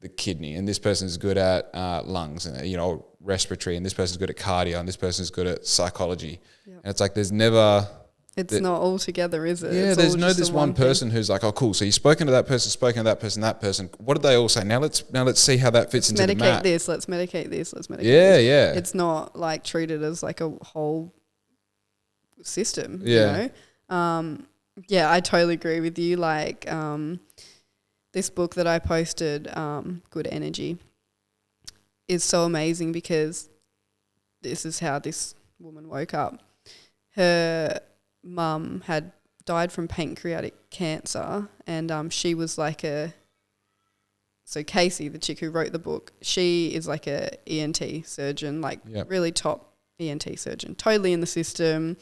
the kidney, and this person's good at lungs, and respiratory, and this person's good at cardio, and this person's good at psychology. And it's like there's never... It's not all together, is it? Yeah, it's there's no this one person who's like, oh, cool. So you've spoken to that person, that person. What did they all say? Now let's see how that fits into the map. Let's medicate this. Let's medicate this. Yeah. It's not like treated as like a whole system. Yeah. I totally agree with you. Like this book that I posted, Good Energy, is so amazing, because this is how this woman woke up. Her mum had died from pancreatic cancer, and she was like so Casey, the chick who wrote the book, she is like a ENT surgeon, like really top ENT surgeon, totally in the system,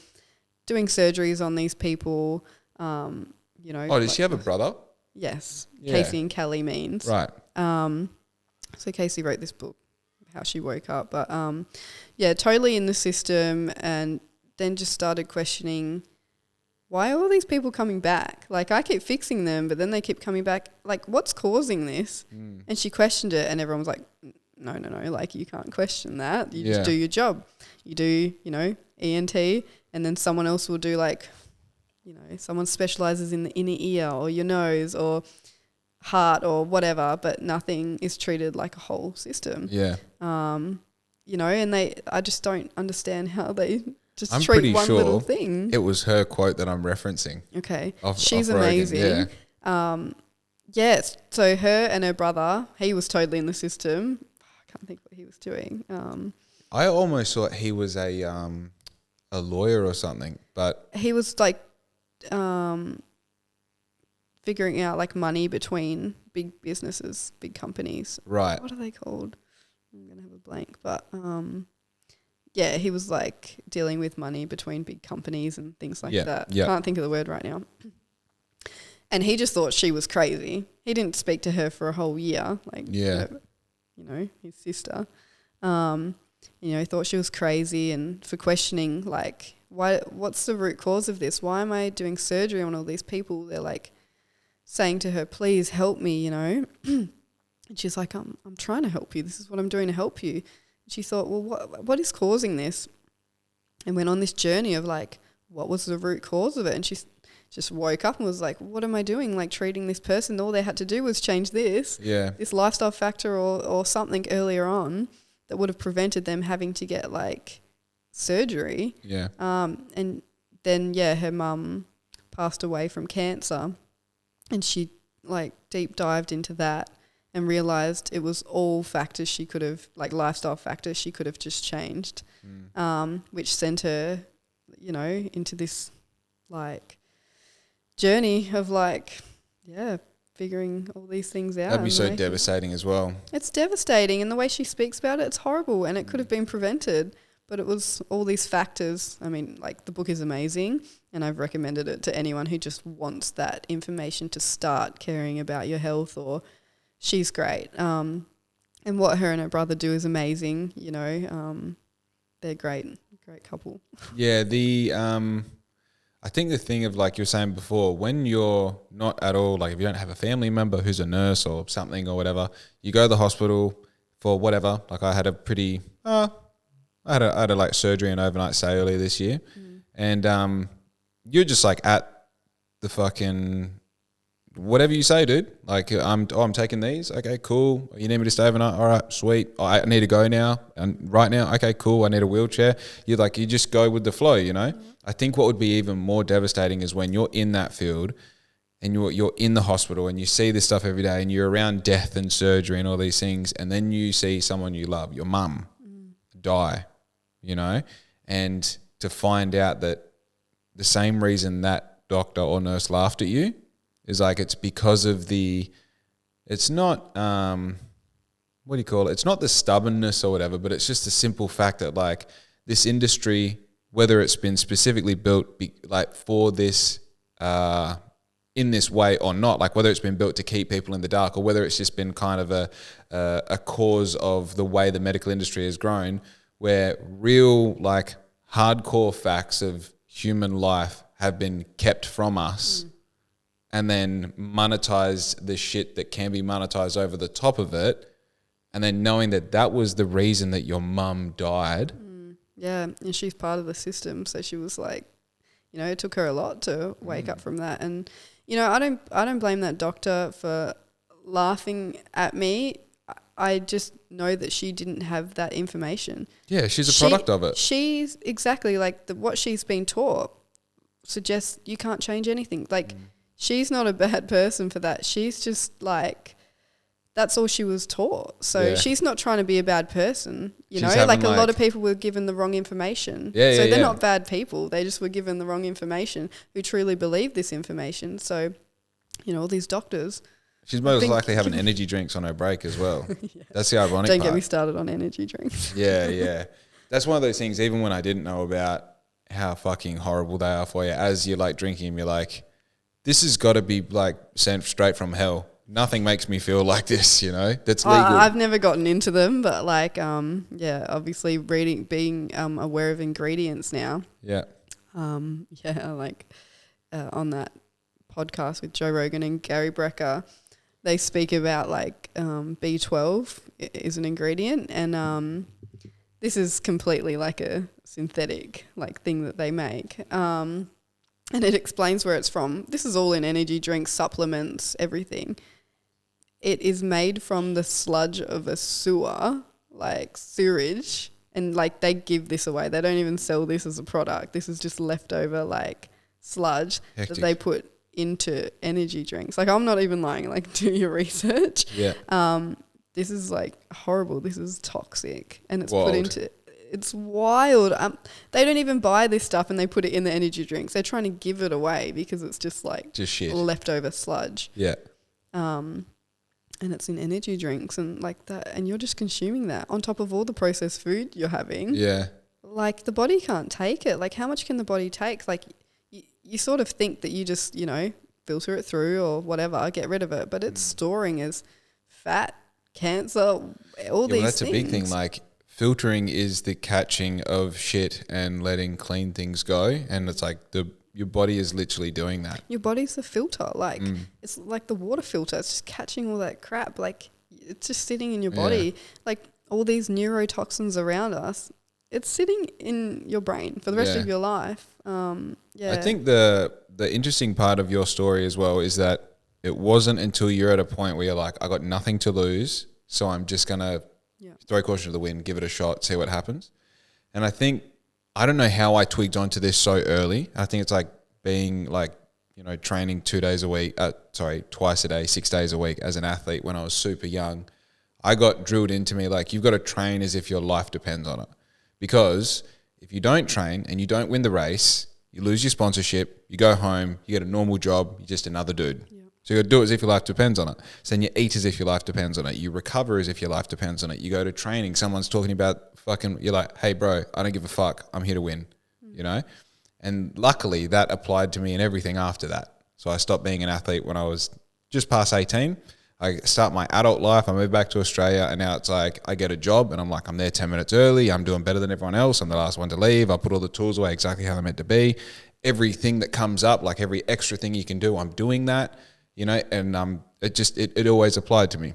doing surgeries on these people. Oh, does she have a brother? Yes. Casey and Kelly means. Right. So Casey wrote this book, how she woke up, but totally in the system, and then just started questioning, why are all these people coming back? Like, I keep fixing them, but then they keep coming back. Like, what's causing this? And she questioned it, and everyone was like, no, like, you can't question that. You just do your job. You do, ENT, and then someone else will do, like, someone specializes in the inner ear or your nose or heart or whatever, but nothing is treated like a whole system. Yeah. And I just don't understand how they... I'm treat one little thing. It was her quote that I'm referencing. Okay. She's amazing. So her and her brother, he was totally in the system. I can't think what he was doing. I almost thought he was a lawyer or something, but he was like figuring out like money between big businesses, big companies. Right. What are they called? I'm going to have a blank, but he was like dealing with money between big companies and things like that. Yeah. Can't think of the word right now. And he just thought she was crazy. He didn't speak to her for a whole year. Like, his sister. He thought she was crazy, and for questioning, like, what's the root cause of this? Why am I doing surgery on all these people? They're like saying to her, please help me, And she's like, I'm trying to help you. This is what I'm doing to help you. And she thought, well, what is causing this? And went on this journey of like, what was the root cause of it? And she just woke up and was like, what am I doing? Like treating this person, all they had to do was change this lifestyle factor or something earlier on that would have prevented them having to get like surgery. Yeah. And then, her mum passed away from cancer, and she like deep dived into that and realised it was all factors she could have, like lifestyle factors she could have just changed, which sent her, into this like journey of like, figuring all these things out. That'd be so devastating as well. It's devastating, and the way she speaks about it, it's horrible, and it could have been prevented. But it was all these factors. I mean, like the book is amazing, and I've recommended it to anyone who just wants that information to start caring about your health, or she's great. And what her and her brother do is amazing, they're great couple. Yeah, I think the thing of like you were saying before, when you're not at all, like if you don't have a family member who's a nurse or something or whatever, you go to the hospital for whatever. Like I had a pretty... I had a like surgery and overnight stay earlier this year, and you're just like at the fucking whatever you say, dude. Like I'm taking these. Okay, cool. You need me to stay overnight? All right, sweet. I need to go now and right now. Okay, cool. I need a wheelchair. You just go with the flow, I think what would be even more devastating is when you're in that field and you're in the hospital and you see this stuff every day and you're around death and surgery and all these things, and then you see someone you love, your mum, die. And to find out that the same reason that doctor or nurse laughed at you is like, it's because of it's not, what do you call it? It's not the stubbornness or whatever, but it's just the simple fact that like this industry, whether it's been specifically built like for this, in this way or not, like whether it's been built to keep people in the dark or whether it's just been kind of a cause of the way the medical industry has grown, where real like hardcore facts of human life have been kept from us and then monetized the shit that can be monetized over the top of it, and then knowing that was the reason that your mum died. Yeah, and she's part of the system, so she was like, it took her a lot to wake up from that. And I don't blame that doctor for laughing at me. I just know that she didn't have that information. Yeah, she's a product of it. She's exactly like what she's been taught suggests you can't change anything. Like she's not a bad person for that. She's just like, that's all she was taught. So she's not trying to be a bad person. Like a lot of people were given the wrong information. Yeah, so they're not bad people. They just were given the wrong information who truly believe this information. So, all these doctors... She's most likely having energy drinks on her break as well. That's the ironic part. Don't get me started on energy drinks. Yeah. That's one of those things, even when I didn't know about how fucking horrible they are for you, as you're like drinking them, you're like, this has got to be like sent straight from hell. Nothing makes me feel like this, that's legal. I've never gotten into them, but like, obviously being aware of ingredients now. Yeah. On that podcast with Joe Rogan and Gary Becka, they speak about like B12 is an ingredient, and this is completely like a synthetic like thing that they make, and it explains where it's from. This is all in energy drinks, supplements, everything. It is made from the sludge of a sewer, like sewage, and like they give this away. They don't even sell this as a product. This is just leftover like sludge that they put into energy drinks. Like I'm not even lying, like do your research. This is like horrible. This is toxic, and it's put into, it's wild. They don't even buy this stuff and they put it in the energy drinks. They're trying to give it away because it's just like shit, leftover sludge. And it's in energy drinks and like that, and you're just consuming that on top of all the processed food you're having. Like the body can't take it. Like how much can the body take? Like you sort of think that you just, filter it through or whatever, get rid of it, but it's storing as fat, cancer, all these that's things. A big thing. Like filtering is the catching of shit and letting clean things go, and it's like your body is literally doing that. Your body's the filter. Like it's like the water filter. It's just catching all that crap. Like it's just sitting in your body. Like all these neurotoxins around us, it's sitting in your brain for the rest of your life. I think the interesting part of your story as well is that it wasn't until you're at a point where you're like, I got nothing to lose, so I'm just going to throw caution to the wind, give it a shot, see what happens. And I don't know how I twigged onto this so early. I think it's like being like, you know, training twice a day, 6 days a week as an athlete when I was super young. I got drilled into me like, you've got to train as if your life depends on it. Because if you don't train and you don't win the race, you lose your sponsorship, you go home, you get a normal job, you're just another dude. Yeah. So you got to do it as if your life depends on it. So then you eat as if your life depends on it. You recover as if your life depends on it. You go to training, someone's talking about you're like, hey bro, I don't give a fuck, I'm here to win, you know? And luckily that applied to me in everything after that. So I stopped being an athlete when I was just past 18. I start my adult life, I moved back to Australia, and now it's like I get a job and I'm like, I'm there 10 minutes early, I'm doing better than everyone else, I'm the last one to leave, I put all the tools away exactly how they're meant to be. Everything that comes up, like every extra thing you can do, I'm doing that, you know, and it always applied to me.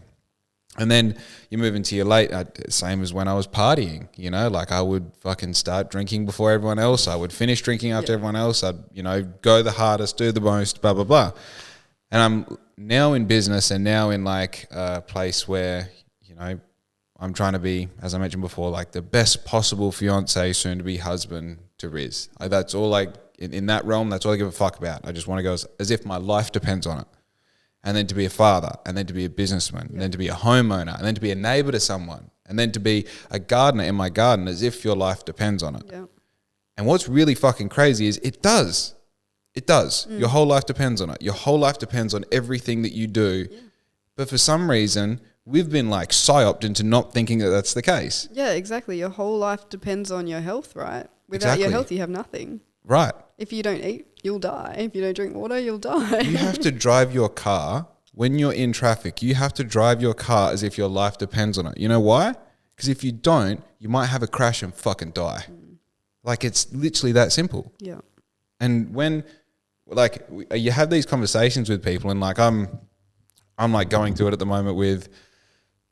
And then you move into your late, same as when I was partying, you know, like I would fucking start drinking before everyone else, I would finish drinking after everyone else, I'd, you know, go the hardest, do the most, blah, blah, blah. And I'm now in business and now in like a place where, you know, I'm trying to be, as I mentioned before, like the best possible fiance, soon to be husband to Riz. That's all like in that realm, that's all I give a fuck about. I just want to go as if my life depends on it. And then to be a father, and then to be a businessman, and then to be a homeowner, and then to be a neighbor to someone, and then to be a gardener in my garden as if your life depends on it. Yeah. And what's really fucking crazy is it does. It does. Your whole life depends on it. Your whole life depends on everything that you do. Yeah. But for some reason, we've been like psyoped into not thinking that that's the case. Yeah, exactly. Your whole life depends on your health, right? Without your health, you have nothing. Right. If you don't eat, you'll die. If you don't drink water, you'll die. You have to drive your car when you're in traffic. You have to drive your car as if your life depends on it. You know why? Because if you don't, you might have a crash and fucking die. Like it's literally that simple. Yeah. And when like you have these conversations with people, and like I'm like going through it at the moment with,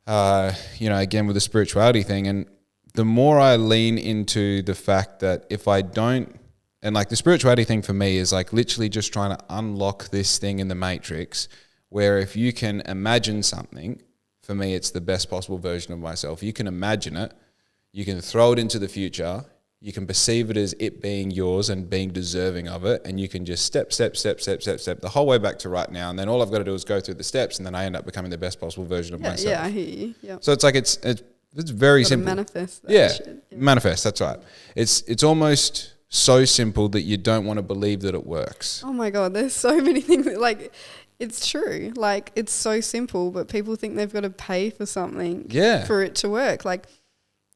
you know, again with the spirituality thing, and the more I lean into the fact that if I don't, and like the spirituality thing for me is like literally just trying to unlock this thing in the matrix, where if you can imagine something, for me it's the best possible version of myself. You can imagine it, you can throw it into the future. You can perceive it as it being yours and being deserving of it, and you can just step the whole way back to right now, and then all I've got to do is go through the steps, and then I end up becoming the best possible version of myself. Yeah, I hear you. Yep. So it's like it's very simple. Manifest that shit. Yeah, manifest. That's right. It's almost so simple that you don't want to believe that it works. Oh my God, there's so many things that, like, it's true. Like, it's so simple, but people think they've got to pay for something for it to work. Like,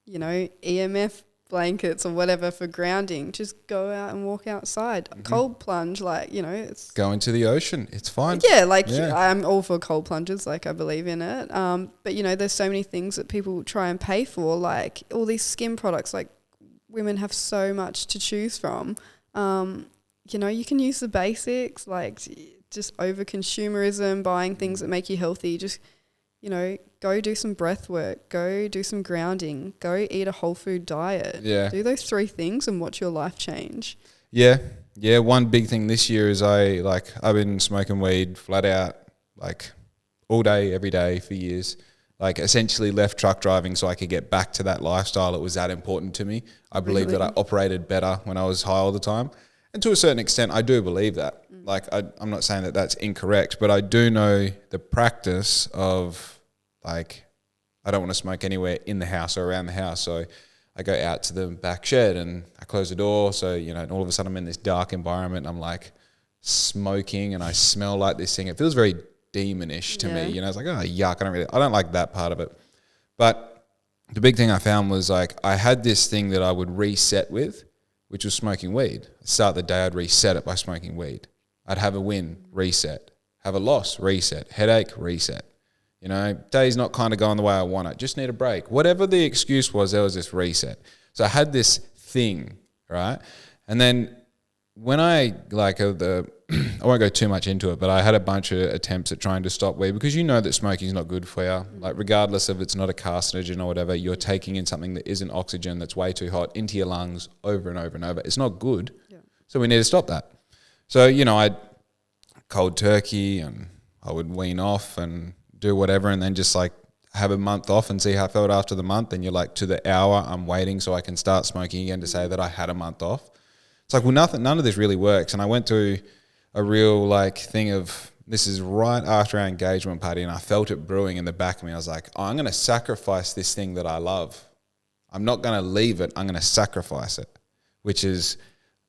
you know, EMF blankets or whatever for grounding. Just go out and walk outside. Cold plunge, like, you know, it's go into the ocean. It's fine. Yeah, like I'm all for cold plunges. Like, I believe in it. But you know, there's so many things that people try and pay for, like all these skin products. Like, women have so much to choose from. You know, you can use the basics, like just over consumerism, buying things that make you healthy. Just, you know, go do some breath work, go do some grounding, go eat a whole food diet. Yeah. Do those 3 things and watch your life change. Yeah. Yeah. One big thing this year is I've been smoking weed flat out, like all day, every day for years. Like essentially left truck driving so I could get back to that lifestyle. It was that important to me. I believe that I operated better when I was high all the time. And to a certain extent, I do believe that. Like, I'm not saying that that's incorrect, but I do know the practice of, like, I don't want to smoke anywhere in the house or around the house. So I go out to the back shed and I close the door. So, you know, and all of a sudden I'm in this dark environment and I'm like smoking and I smell like this thing. It feels very demonish to me. You know, it's like, oh, yuck. I don't like that part of it. But the big thing I found was, like, I had this thing that I would reset with, which was smoking weed. At the start of the day, I'd reset it by smoking weed. I'd have a win, reset. Have a loss, reset. Headache, reset. You know, day's not kind of going the way I want it. Just need a break. Whatever the excuse was, there was this reset. So I had this thing, right? And then when I like I won't go too much into it, but I had a bunch of attempts at trying to stop weed because you know that smoking is not good for you. Like regardless of it's not a carcinogen or whatever, you're taking in something that isn't oxygen that's way too hot into your lungs over and over and over. It's not good. Yeah. So we need to stop that. So, you know, I'd cold turkey and I would wean off and do whatever and then just like have a month off and see how I felt after the month. And you're like, to the hour, I'm waiting so I can start smoking again to say that I had a month off. It's like, well, none of this really works. And I went to a real like thing of, this is right after our engagement party and I felt it brewing in the back of me. I was like, oh, I'm going to sacrifice this thing that I love. I'm not going to leave it. I'm going to sacrifice it, which is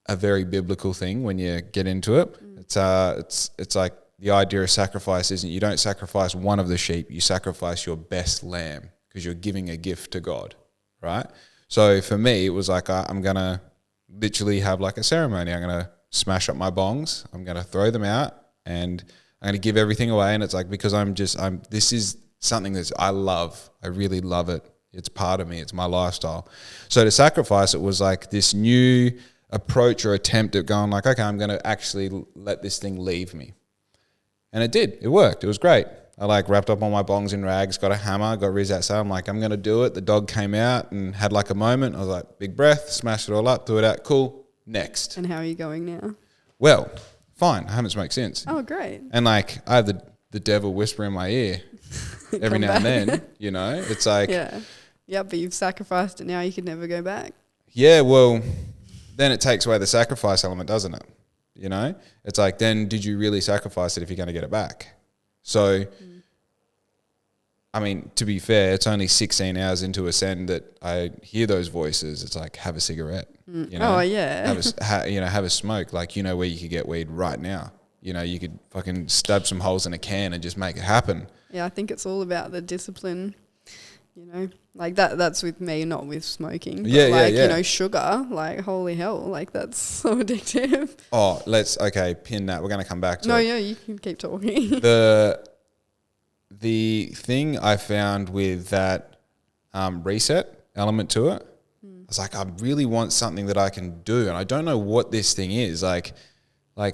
a very biblical thing when you get into it. It's like the idea of sacrifice isn't you don't sacrifice one of the sheep, you sacrifice your best lamb because you're giving a gift to God, right? So for me, it was like I'm going to literally have like a ceremony. I'm going to smash up my bongs. I'm going to throw them out and I'm going to give everything away. And it's like, because this is something that I love. I really love it. It's part of me. It's my lifestyle. So to sacrifice it was like this new approach or attempt at going like, okay, I'm going to actually let this thing leave me. And it did. It worked. It was great. I like wrapped up all my bongs in rags, got a hammer, got Riz outside. I'm like, I'm going to do it. The dog came out and had like a moment. I was like, big breath, smashed it all up, threw it out. Cool. Next. And how are you going now? Well, fine. I haven't smoked since. Oh, great. And like, I have the devil whisper in my ear every now and then, you know, it's like. Yeah, but you've sacrificed it now. You can never go back. Yeah, well, then it takes away the sacrifice element, doesn't it? You know, it's like, then did you really sacrifice it if you're going to get it back? So, I mean, to be fair, it's only 16 hours into Ascend that I hear those voices. It's like, have a cigarette. You know? Oh, yeah. Have a smoke. Like, you know where you could get weed right now. You know, you could fucking stab some holes in a can and just make it happen. Yeah, I think it's all about the discipline, you know. Like that's with me, not with smoking. But you know, sugar, like holy hell, like that's so addictive. Oh, pin that. We're going to come back to it. No, yeah, you can keep talking. The thing I found with that reset element to it, I was like, I really want something that I can do, and I don't know what this thing is. Can I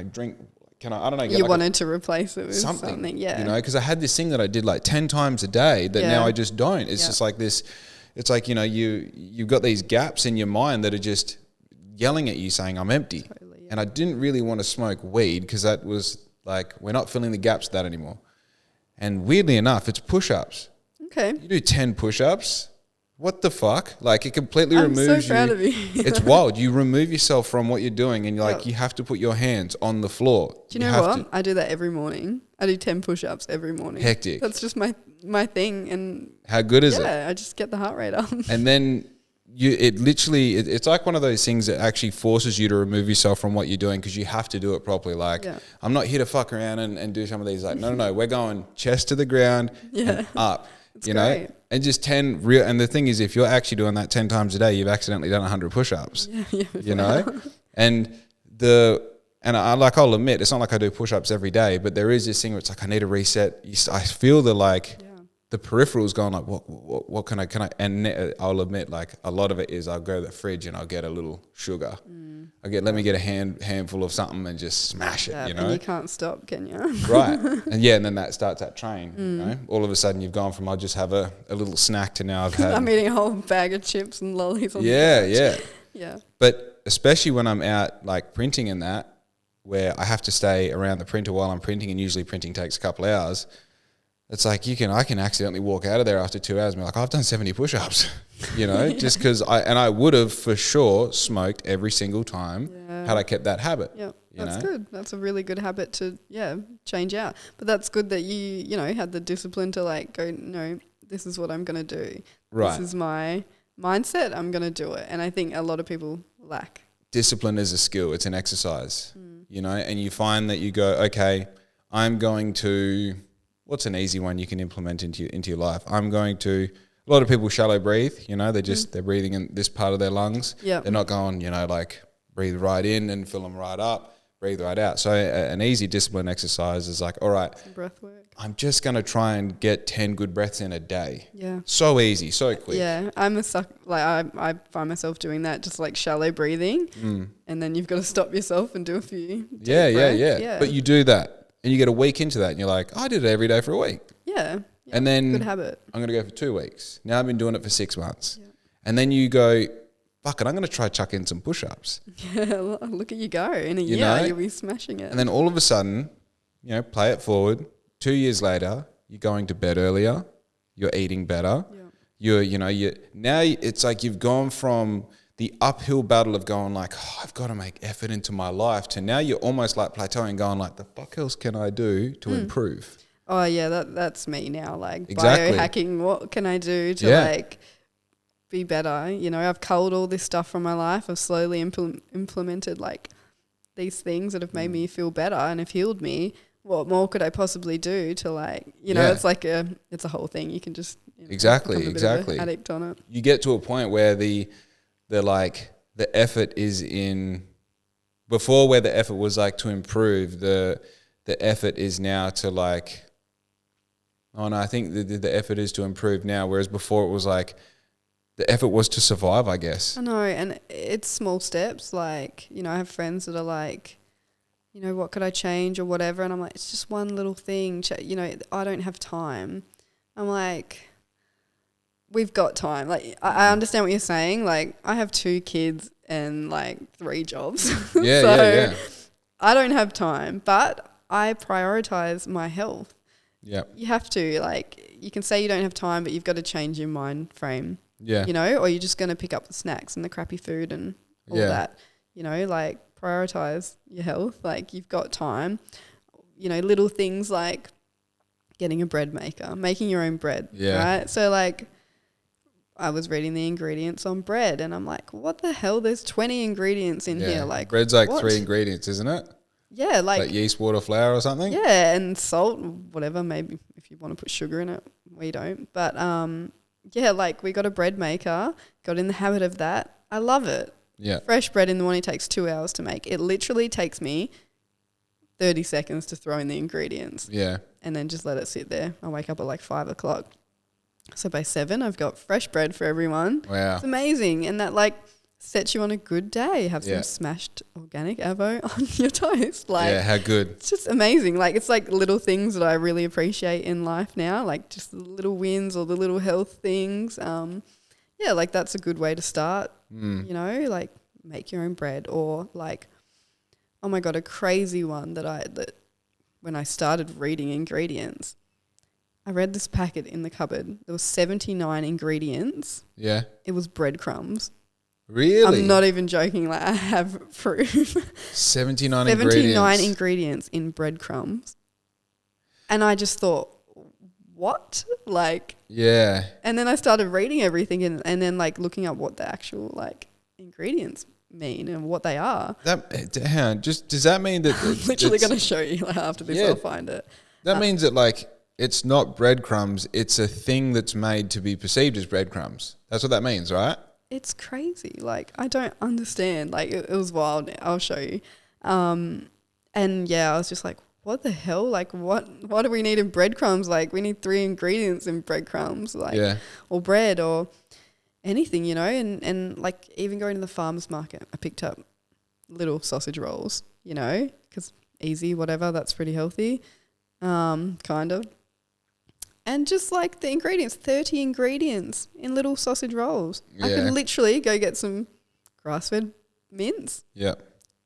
drink? I don't know. You wanted to replace it with something, yeah. You know, because I had this thing that I did like 10 times a day that now I just don't. It's just like this. It's like, you know, you've got these gaps in your mind that are just yelling at you saying, I'm empty. Totally, yeah. And I didn't really want to smoke weed because that was like, we're not filling the gaps with that anymore. And weirdly enough, it's push-ups. Okay. You do 10 push-ups. What the fuck? Like it completely removes you. I'm so proud of you. It's wild. You remove yourself from what you're doing and you're like, you have to put your hands on the floor. Do you know what? I do that every morning. I do 10 push-ups every morning. Hectic. That's just my thing. And how good is it? Yeah, I just get the heart rate up. And then it's like one of those things that actually forces you to remove yourself from what you're doing because you have to do it properly. Like, I'm not here to fuck around and do some of these. Like, no, we're going chest to the ground and up. It's you know, great. And just 10 real. And the thing is, if you're actually doing that 10 times a day, you've accidentally done 100 push-ups. Yeah, you know, and I'll admit, it's not like I do push-ups every day, but there is this thing where it's like I need to reset. I feel the the peripherals going like, what can I? And I'll admit, like a lot of it is I'll go to the fridge and I'll get a little sugar. Let me get a handful of something and just smash it, you know. And you can't stop, can you? Right. And then that starts that train, you know. All of a sudden you've gone from I'll just have a little snack to now I've had. I'm eating a whole bag of chips and lollies on the couch. Yeah. But especially when I'm out like printing and that, where I have to stay around the printer while I'm printing, and usually printing takes a couple of hours. It's like I can accidentally walk out of there after 2 hours and be like, I've done 70 push-ups, you know, just because I would have for sure smoked every single time had I kept that habit. Yeah, that's good. That's a really good habit to, change out. But that's good that you had the discipline to like go, no, this is what I'm going to do. Right. This is my mindset. I'm going to do it. And I think a lot of people lack. Discipline is a skill. It's an exercise, you know, and you find that you go, okay, I'm going to... What's an easy one you can implement into your life? A lot of people shallow breathe, you know, they're breathing in this part of their lungs. Yep. They're not going, you know, like breathe right in and fill them right up. breathe right out. So an easy discipline exercise is like, all right, some breath work. I'm just going to try and get 10 good breaths in a day. Yeah. So easy, so quick. Yeah. I'm a suck. Like I find myself doing that, just like shallow breathing. And then you've got to stop yourself and do a few. Yeah. But you do that and you get a week into that and you're like, I did it every day for a week. Yeah. And then good habit. I'm going to go for 2 weeks. Now I've been doing it for 6 months. Yeah. And then you go, fuck it, I'm going to try chuck in some push-ups. Yeah, look at you go. In a year, you'll be smashing it. And then all of a sudden, play it forward. 2 years later, you're going to bed earlier. You're eating better. Yeah. Now it's like you've gone from the uphill battle of going like, I've got to make effort into my life, to now you're almost like plateauing, going like, the fuck else can I do to improve? Oh yeah, that's me now. Like exactly. Biohacking, what can I do to like be better? I've culled all this stuff from my life. I've slowly implemented like these things that have made me feel better and have healed me. What more could I possibly do to like, it's like it's a whole thing. You can just exactly become a bit of an addict on it. You get to a point where the effort is in, before where the effort was like to improve, the effort is now to like, oh no, I think the effort is to improve now, whereas before it was like the effort was to survive, I guess. I know, and it's small steps. Like, I have friends that are like, what could I change or whatever? And I'm like, it's just one little thing. I don't have time. I'm like, we've got time. Like, I understand what you're saying. Like, I have 2 kids and like 3 jobs. Yeah. I don't have time, but I prioritize my health. Yeah. You have to, like, you can say you don't have time, but you've got to change your mind frame. Yeah. Or you're just going to pick up the snacks and the crappy food and all that. Like, prioritize your health. Like, you've got time. Little things like getting a bread maker, making your own bread. Yeah. Right? So, like, I was reading the ingredients on bread and I'm like, what the hell? There's 20 ingredients in here. Like, bread's like 3 ingredients, isn't it? Yeah, like yeast, water, flour or something? Yeah, and salt, whatever, maybe if you want to put sugar in it. We don't. But, like we got a bread maker, got in the habit of that. I love it. Yeah. Fresh bread in the morning takes 2 hours to make. It literally takes me 30 seconds to throw in the ingredients. Yeah. And then just let it sit there. I wake up at like 5 o'clock. So by 7, I've got fresh bread for everyone. Wow. It's amazing. And that like sets you on a good day. Have some smashed organic avo on your toast. Like, how good. It's just amazing. Like, it's like little things that I really appreciate in life now, like just the little wins or the little health things. Like that's a good way to start, like make your own bread, or like, oh my God, a crazy one that when I started reading ingredients, I read this packet in the cupboard. There was 79 ingredients. Yeah. It was breadcrumbs. Really? I'm not even joking. Like, I have proof. 79 ingredients in breadcrumbs. And I just thought, what? Like, yeah. And then I started reading everything and then like looking up what the actual like ingredients mean and what they are. Does that mean that I'm literally going to show you like, after this? I'll find it. That means that like it's not breadcrumbs, it's a thing that's made to be perceived as breadcrumbs. That's what that means, right? It's crazy. Like, I don't understand. Like, it was wild. I'll show you. And I was just like, what the hell? Like, what do we need in breadcrumbs? Like, we need 3 ingredients in breadcrumbs, like, or bread or anything, and like even going to the farmer's market, I picked up little sausage rolls, because easy, whatever, that's pretty healthy, kind of. And just like the ingredients, 30 ingredients in little sausage rolls. Yeah. I can literally go get some grass-fed mince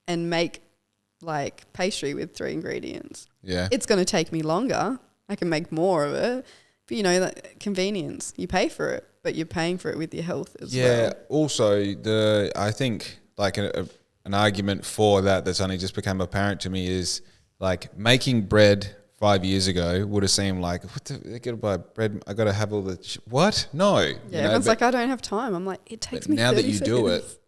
and make like pastry with 3 ingredients. Yeah. It's going to take me longer. I can make more of it. But, that convenience, you pay for it, but you're paying for it with your health as well. Yeah, also I think like an argument for that's only just become apparent to me is like making bread 5 years ago would have seemed like, I got to buy bread, I got to have all the, what? No. Yeah, everyone's like, I don't have time. I'm like, it takes me 30 seconds. Now that you do it,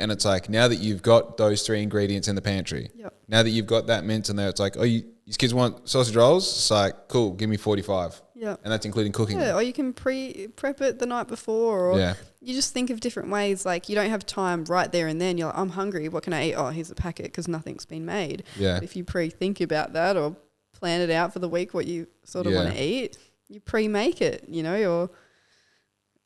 and it's like, now that you've got those 3 ingredients in the pantry, now that you've got that mince in there, it's like, oh, these kids want sausage rolls? It's like, cool, give me 45. Yeah. And that's including cooking Yeah, them. or you can prep it the night before, or you just think of different ways. Like, you don't have time right there and then. You're like, I'm hungry. What can I eat? Oh, here's a packet, because nothing's been made. Yeah. But if you think about that, or plan it out for the week, what you sort of want to eat, you pre-make it, you know, or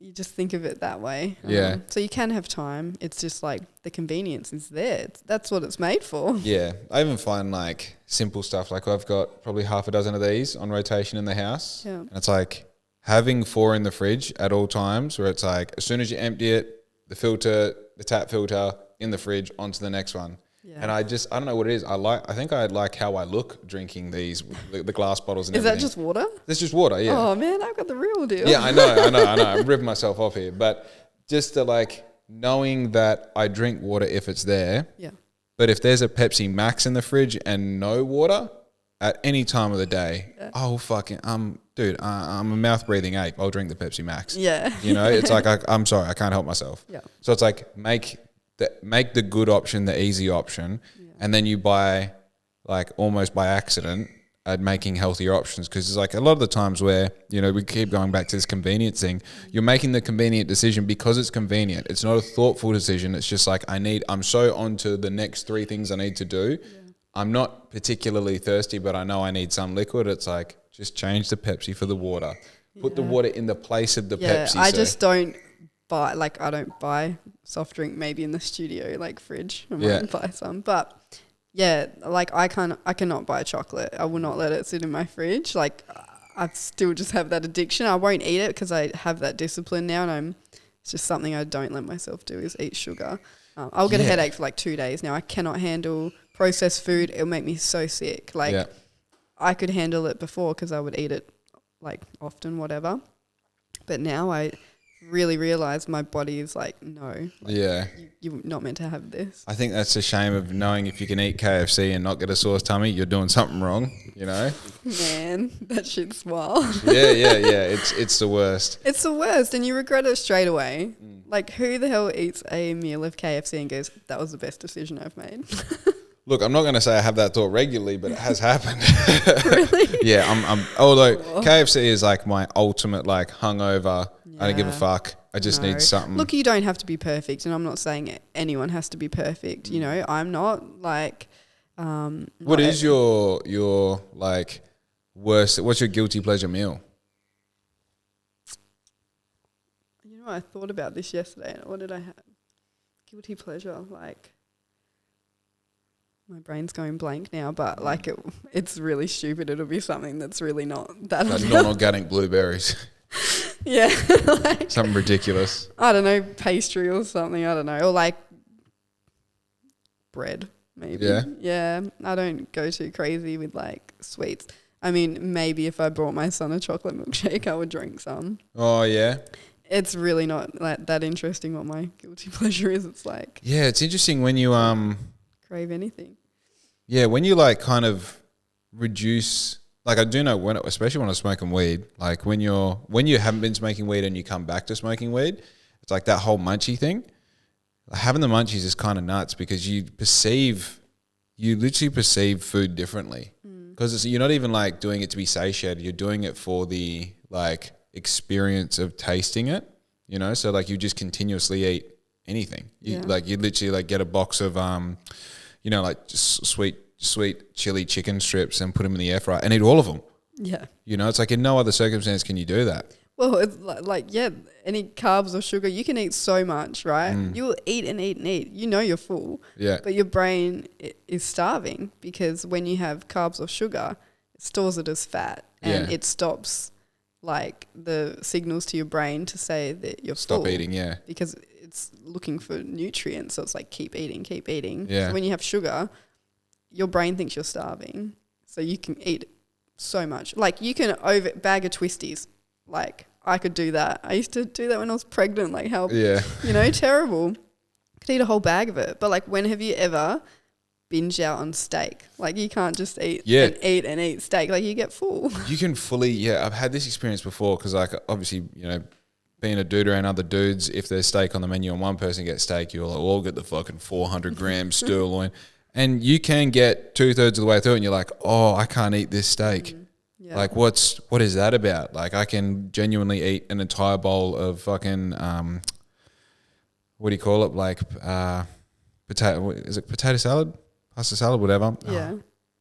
you just think of it that way. Yeah. So you can have time. It's just like the convenience is there. That's what it's made for. Yeah. I even find like simple stuff. Like I've got probably half a dozen of these on rotation in the house. Yeah. And it's like having 4 in the fridge at all times, where it's like as soon as you empty it, the tap filter in the fridge, onto the next one. Yeah. And I don't know what it is. I think I like how I look drinking these, the glass bottles and everything. Is that just water? It's just water, yeah. Oh man, I've got the real deal. Yeah, I know. I'm ripping myself off here. But just to like knowing that I drink water if it's there. Yeah. But if there's a Pepsi Max in the fridge and no water at any time of the day, oh fucking, dude, I'm a mouth breathing ape. I'll drink the Pepsi Max. Yeah. You know, it's like, I'm sorry, I can't help myself. Yeah. So it's like, make the good option the easy option, and then you buy, like almost by accident, at making healthier options. Because it's like a lot of the times where, you know, we keep going back to this convenience thing. You're making the convenient decision because it's convenient. It's not a thoughtful decision. It's just like, I'm so on to the next 3 things I need to do. Yeah. I'm not particularly thirsty, but I know I need some liquid. It's like, just change the Pepsi for the water. Put the water in the place of the Pepsi. I just don't buy, like, I don't buy soft drink maybe in the studio, like fridge. I might buy some. But yeah, like I cannot buy chocolate. I will not let it sit in my fridge. Like, I still just have that addiction. I won't eat it because I have that discipline now, and it's just something I don't let myself do, is eat sugar. I'll get a headache for like 2 days now. I cannot handle processed food. It'll make me so sick. Like, I could handle it before because I would eat it like often, whatever. But now I really realize my body is like, no. Like, you're not meant to have this. I think that's a shame of knowing if you can eat KFC and not get a sore tummy, you're doing something wrong, you know? Man, that shit's wild. Yeah. It's the worst. It's the worst, and you regret it straight away. Like, who the hell eats a meal of KFC and goes, that was the best decision I've made? Look, I'm not going to say I have that thought regularly, but it has happened. Really? Yeah, although KFC is like my ultimate like hungover. I don't give a fuck. I just need something. Look, you don't have to be perfect, and I'm not saying anyone has to be perfect. You know, I'm not like. What is your like worst? What's your guilty pleasure meal? You know, I thought about this yesterday. What did I have? Guilty pleasure, like. My brain's going blank now, but like it's really stupid. It'll be something that's really not that. Like non-organic blueberries. Yeah. Like, something ridiculous. I don't know, pastry or something. I don't know. Or like bread, maybe. Yeah. Yeah. I don't go too crazy with like sweets. I mean, maybe if I brought my son a chocolate milkshake, I would drink some. Oh, yeah. It's really not like that interesting what my guilty pleasure is. It's like. Yeah, it's interesting when you crave anything. Yeah, when you like kind of reduce, like I do know when, especially when I'm smoking weed, like when you haven't been smoking weed and you come back to smoking weed, it's like that whole munchy thing. Having the munchies is kind of nuts because you literally perceive food differently because you're not even like doing it to be satiated. You're doing it for the like experience of tasting it, you know? So like you just continuously eat anything. You literally like get a box of you know, like just sweet chili chicken strips and put them in the air fryer and eat all of them. Yeah. You know, it's like in no other circumstance can you do that. Well, it's like any carbs or sugar, you can eat so much, right? You will eat and eat and eat. You know you're full. Yeah. But your brain is starving because when you have carbs or sugar, it stores it as fat and it stops like the signals to your brain to say that you're full. Stop eating, yeah. Because it's looking for nutrients, so it's like keep eating. Yeah. So when you have sugar, your brain thinks you're starving, so you can eat so much. Like you can bag of twisties. Like I could do that. I used to do that when I was pregnant. Like how, terrible. Could eat a whole bag of it. But like, when have you ever binged out on steak? Like you can't just eat and eat steak. Like you get full. You can fully, I've had this experience before because like obviously, you know, being a dude around other dudes, if there's steak on the menu and one person gets steak, you're like, well, I'll get the fucking 400 grams sirloin. And you can get 2/3 of the way through and you're like, oh, I can't eat this steak. Yeah. Like, what is that about? Like, I can genuinely eat an entire bowl of fucking what do you call it? Like potato? Is it potato salad? Pasta salad? Whatever. Yeah. Oh,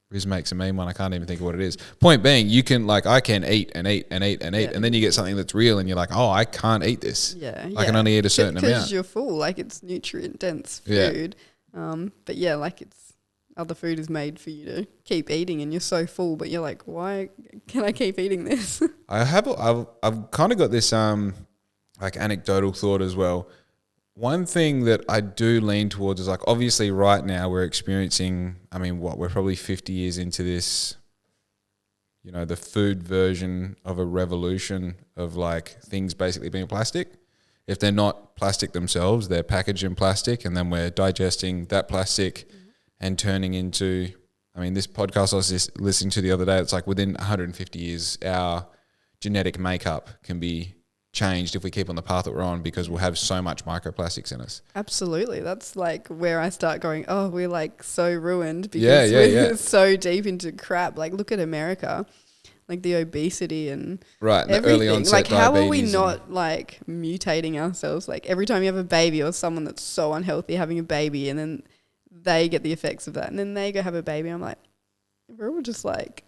Riz makes a mean one. I can't even think of what it is. Point being, you can I can eat and eat and eat and eat, and then you get something that's real, and you're like, oh, I can't eat this. Yeah. I can only eat a certain amount because you're full. Like, it's nutrient dense food. Yeah. But yeah, like, it's other food is made for you to keep eating, and you're so full, but you're like, why can I keep eating this? I've kind of got this like anecdotal thought as well. One thing that I do lean towards is, like, obviously right now we're experiencing, I mean, we're probably 50 years into this, the food version of a revolution of, like, things basically being plastic. If they're not plastic themselves, they're packaged in plastic, and then we're digesting that plastic and turning into, I mean, this podcast I was just listening to the other day, it's like within 150 years, our genetic makeup can be changed if we keep on the path that we're on, because we'll have so much microplastics in us. Absolutely. That's like where I start going, oh, we're like so ruined because we're so deep into crap. Like, look at America, like the obesity and everything. Early onset like, how are we not like mutating ourselves? Like, every time you have a baby or someone that's so unhealthy having a baby, and then they get the effects of that, and then they go have a baby, I'm like, we're all just like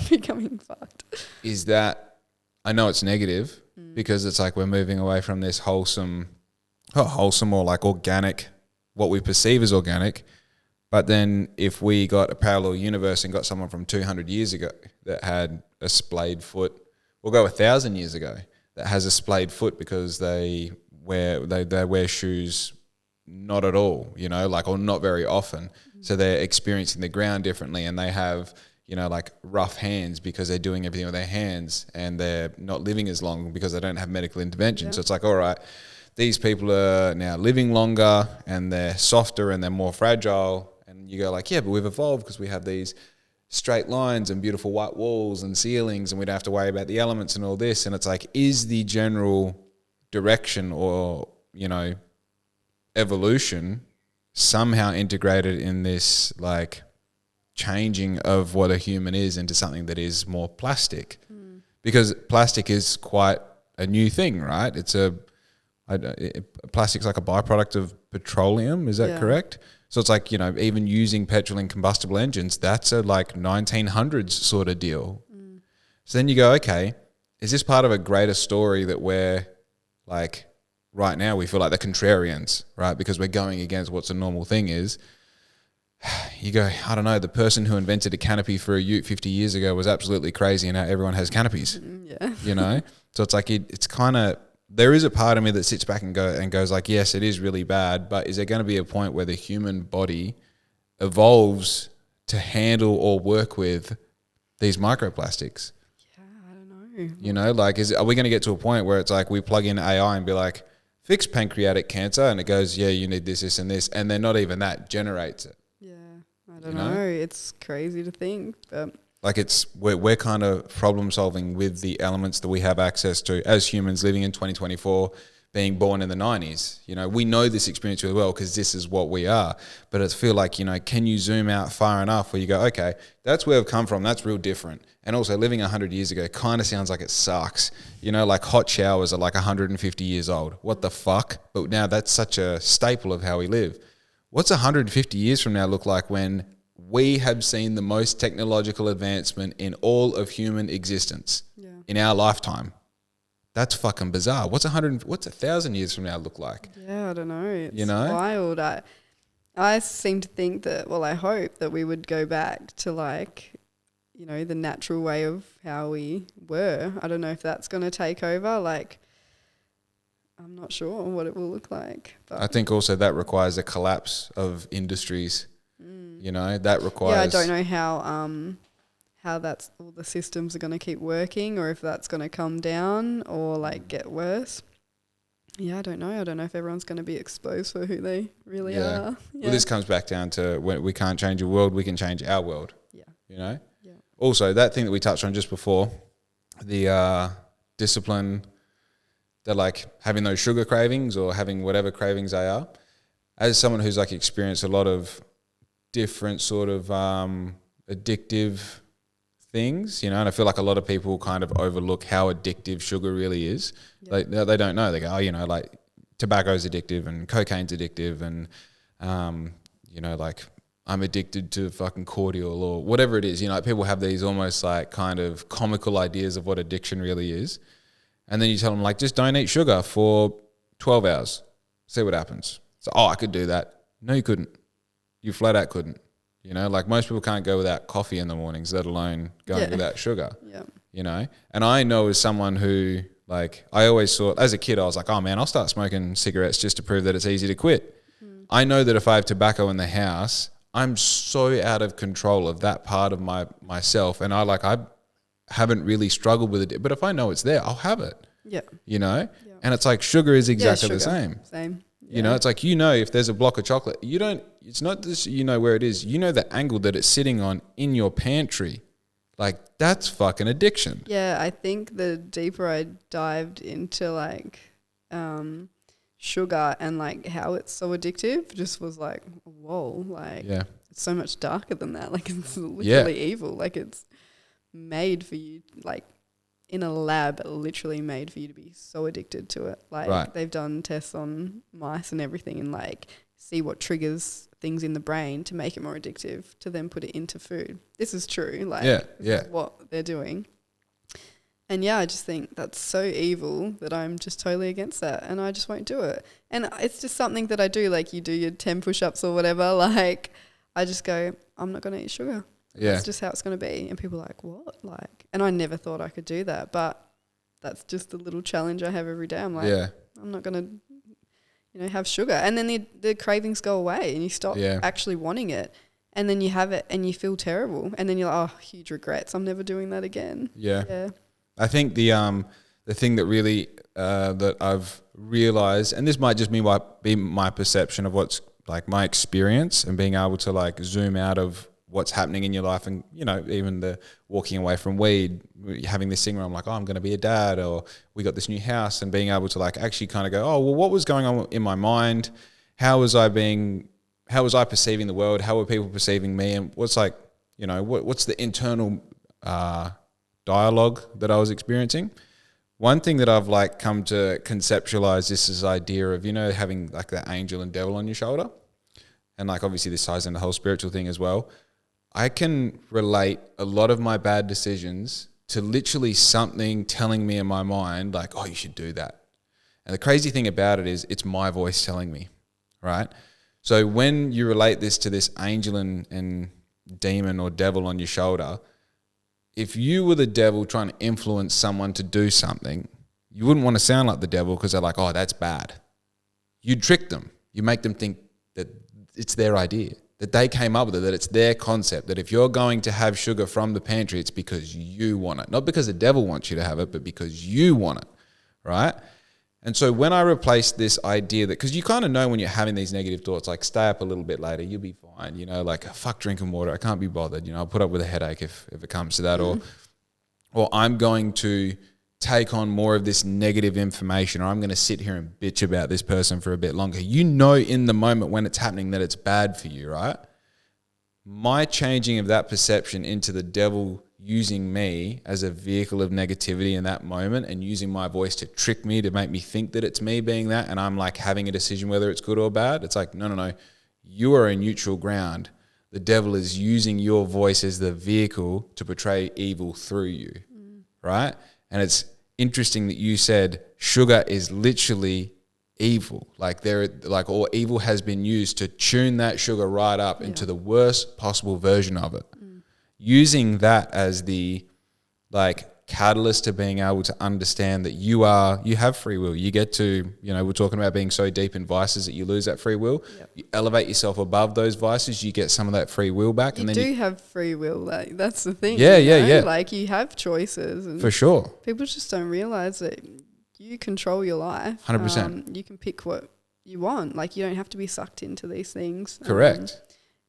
becoming fucked. Is that, I know it's negative, because it's like we're moving away from this wholesome or like organic, what we perceive as organic. But then if we got a parallel universe and got someone from 200 years ago that had a splayed foot, we'll go 1,000 years ago that has a splayed foot because they wear shoes not at all, or not very often. So they're experiencing the ground differently, and they have, like rough hands because they're doing everything with their hands, and they're not living as long because they don't have medical intervention. Yeah. So it's like, all right, these people are now living longer, and they're softer and they're more fragile. And you go like, yeah, but we've evolved because we have these straight lines and beautiful white walls and ceilings, and we don't have to worry about the elements and all this. And it's like, is the general direction or, evolution somehow integrated in this, like, changing of what a human is into something that is more plastic? Because plastic is quite a new thing, right? Plastic's like a byproduct of petroleum, is that correct? So it's like, even using petrol in combustible engines, that's a like 1900s sort of deal. So then you go, okay, is this part of a greater story that we're like, right now we feel like the contrarians, right? Because we're going against what's a normal thing is. You go, I don't know, the person who invented a canopy for a ute 50 years ago was absolutely crazy, and now everyone has canopies. Yeah. So it's like, it's kind of, there is a part of me that sits back and goes like, yes, it is really bad, but is there going to be a point where the human body evolves to handle or work with these microplastics? Yeah, I don't know. Like, are we going to get to a point where it's like we plug in AI and be like, fix pancreatic cancer, and it goes, yeah, you need this, this, and this, and then not even that generates it. Yeah, I don't know. It's crazy to think, but like, we're kind of problem solving with the elements that we have access to as humans living in 2024, being born in the 90s. We know this experience really well because this is what we are. But I feel like, can you zoom out far enough where you go, okay, that's where we've come from. That's real different. And also living 100 years ago kind of sounds like it sucks. Like hot showers are like 150 years old. What the fuck? But now that's such a staple of how we live. What's 150 years from now look like when we have seen the most technological advancement in all of human existence in our lifetime? That's fucking bizarre. What's 1,000 years from now look like? Yeah, I don't know. It's wild. I seem to think that, I hope that we would go back to, like, the natural way of how we were. I don't know if that's going to take over. Like, I'm not sure what it will look like. But I think also that requires a collapse of industries. That requires. Yeah, I don't know how that's all the systems are going to keep working, or if that's going to come down or like get worse. Yeah, I don't know. I don't know if everyone's going to be exposed for who they really are. Yeah. Well, this comes back down to when we can't change a world, we can change our world. Yeah. Yeah. Also, that thing that we touched on just before, the discipline, that like having those sugar cravings or having whatever cravings they are, as someone who's like experienced a lot of different sort of addictive things, you know, and I feel like a lot of people kind of overlook how addictive sugar really is. Yeah. They don't know. They go, oh, you know, like tobacco's addictive and cocaine's addictive and, you know, like I'm addicted to fucking cordial or whatever it is. You know, like people have these almost like kind of comical ideas of what addiction really is. And then you tell them like, just don't eat sugar for 12 hours. See what happens. So, I could do that. No, you couldn't. You flat out couldn't. You know, like most people can't go without coffee in the mornings, let alone going without sugar. Yeah. You know, and I know as someone who like, I always thought as a kid, I was like, oh man, I'll start smoking cigarettes just to prove that it's easy to quit. I know that if I have tobacco in the house, I'm so out of control of that part of myself. And I haven't really struggled with it, but if I know it's there, I'll have it. Yeah. You know, and it's like sugar is exactly the same. Same. You know, it's like, you know, if there's a block of chocolate, it's not just, you know, where it is, you know, the angle that it's sitting on in your pantry. Like that's fucking addiction. Yeah. I think the deeper I dived into like, sugar and like how it's so addictive just was like, whoa, like it's so much darker than that. Like it's literally evil. Like it's made for you, like in a lab, literally made for you to be so addicted to it. Like they've done tests on mice and everything and like see what triggers things in the brain to make it more addictive to then put it into food. This is true. Like this is what they're doing. And I just think that's so evil that I'm just totally against that and I just won't do it. And it's just something that I do, like you do your 10 push-ups or whatever, like I just go, I'm not going to eat sugar. Yeah. That's just how it's going to be. And people are like, what? Like, and I never thought I could do that, but that's just the little challenge I have every day. I'm like, I'm not going to, you know, have sugar. And then the cravings go away and you stop actually wanting it. And then you have it and you feel terrible. And then you're like, oh, huge regrets. I'm never doing that again. Yeah. I think the thing that really that I've realized, and this might just be my perception of what's like my experience and being able to like zoom out of what's happening in your life and, you know, even the walking away from weed, having this thing where I'm like, oh, I'm going to be a dad or we got this new house and being able to like actually kind of go, oh, well, what was going on in my mind? How was I perceiving the world? How were people perceiving me? And what's like, you know, what's the internal dialogue that I was experiencing? One thing that I've like come to conceptualize this idea of, you know, having like that angel and devil on your shoulder. And like obviously this ties in the whole spiritual thing as well. I can relate a lot of my bad decisions to literally something telling me in my mind like, oh, you should do that. And the crazy thing about it is it's my voice telling me, right? So when you relate this to this angel and demon or devil on your shoulder, if you were the devil trying to influence someone to do something, you wouldn't want to sound like the devil because they're like, oh, that's bad. You'd trick them. You make them think that it's their idea, that they came up with it, that it's their concept, that if you're going to have sugar from the pantry, it's because you want it. Not because the devil wants you to have it, but because you want it, right? And so when I replaced this idea that, because you kind of know when you're having these negative thoughts, like stay up a little bit later, you'll be fine, you know, like fuck drinking water, I can't be bothered, you know, I'll put up with a headache if it comes to that, or I'm going to take on more of this negative information, or I'm going to sit here and bitch about this person for a bit longer. You know in the moment when it's happening that it's bad for you, right? My changing of that perception into the devil using me as a vehicle of negativity in that moment and using my voice to trick me, to make me think that it's me being that, and I'm like having a decision whether it's good or bad. It's like, no. You are a neutral ground. The devil is using your voice as the vehicle to portray evil through you, right? And it's interesting that you said sugar is literally evil. Or evil has been used to tune that sugar right up into the worst possible version of it. Using that as the like catalyst to being able to understand that you have free will. You get to, you know, we're talking about being so deep in vices that you lose that free will. Yep. You elevate yourself above those vices, you get some of that free will back. And then you have free will. Like that's the thing. Yeah. Like you have choices. And for sure. People just don't realize that you control your life. 100%. You can pick what you want. Like you don't have to be sucked into these things. Correct.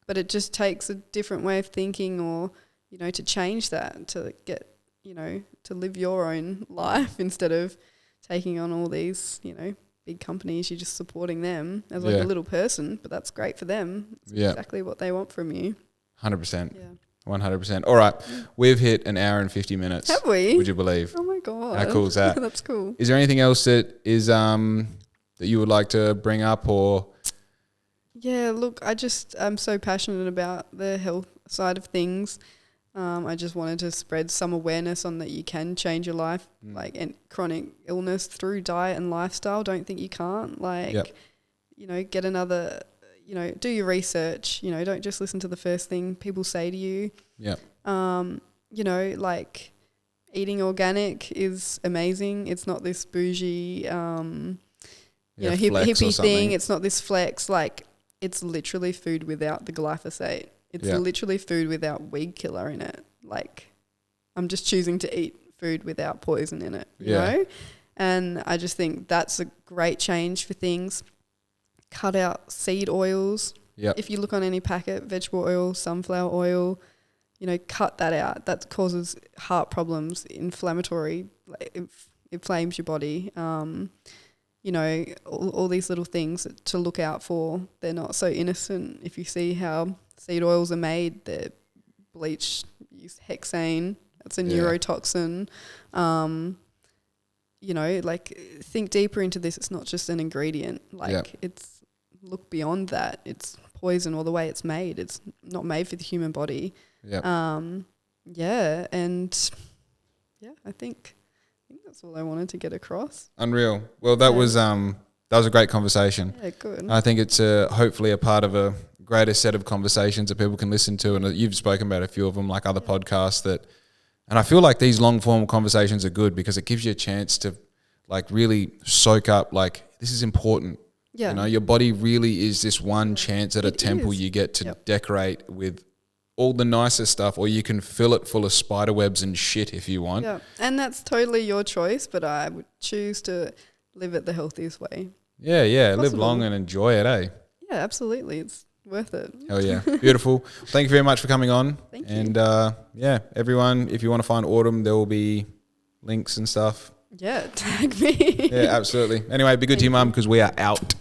But it just takes a different way of thinking, or, you know, to change that, to get, you know, to live your own life instead of taking on all these, you know, big companies. You're just supporting them as like a little person, but that's great for them. It's exactly what they want from you. 100%. Yeah. 100%. All right. We've hit an hour and 50 minutes. Have we? Would you believe? Oh my God. How cool is that? That's cool. Is there anything else that is that you would like to bring up or? Yeah, look, I'm so passionate about the health side of things. I just wanted to spread some awareness on that you can change your life, like, and chronic illness through diet and lifestyle. Don't think you can't. Like, you know, get another, you know, do your research. You know, don't just listen to the first thing people say to you. Yeah. You know, like, eating organic is amazing. It's not this bougie, you know, hippie thing. It's not this flex. Like, it's literally food without the glyphosate. It's literally food without weed killer in it. Like, I'm just choosing to eat food without poison in it, you know? And I just think that's a great change for things. Cut out seed oils. Yep. If you look on any packet, vegetable oil, sunflower oil, you know, cut that out. That causes heart problems, inflammatory, inflames your body. You know, all these little things to look out for. They're not so innocent. If you see how seed oils are made, they're bleached, use hexane. That's a neurotoxin. You know, like, think deeper into this. It's not just an ingredient. Like, it's, look beyond that. It's poison or the way it's made. It's not made for the human body. And I think that's all I wanted to get across. Unreal. Well, that was a great conversation. Yeah, good. I think it's hopefully a part of a greater set of conversations that people can listen to, and you've spoken about a few of them, like other podcasts that. And I feel like these long form conversations are good because it gives you a chance to, like, really soak up, like, this is important. Yeah. You know, your body really is this one chance at a temple you get to decorate with all the nicest stuff, or you can fill it full of spider webs and shit if you want. Yeah, and that's totally your choice, but I would choose to live it the healthiest way. Yeah, live long and enjoy it, eh? Yeah, absolutely. It's worth it. Hell yeah. Beautiful. Thank you very much for coming on. Thank you. And everyone, if you want to find Autumn, there will be links and stuff. Yeah, tag me. Yeah, absolutely. Anyway, be good to your mum because we are out.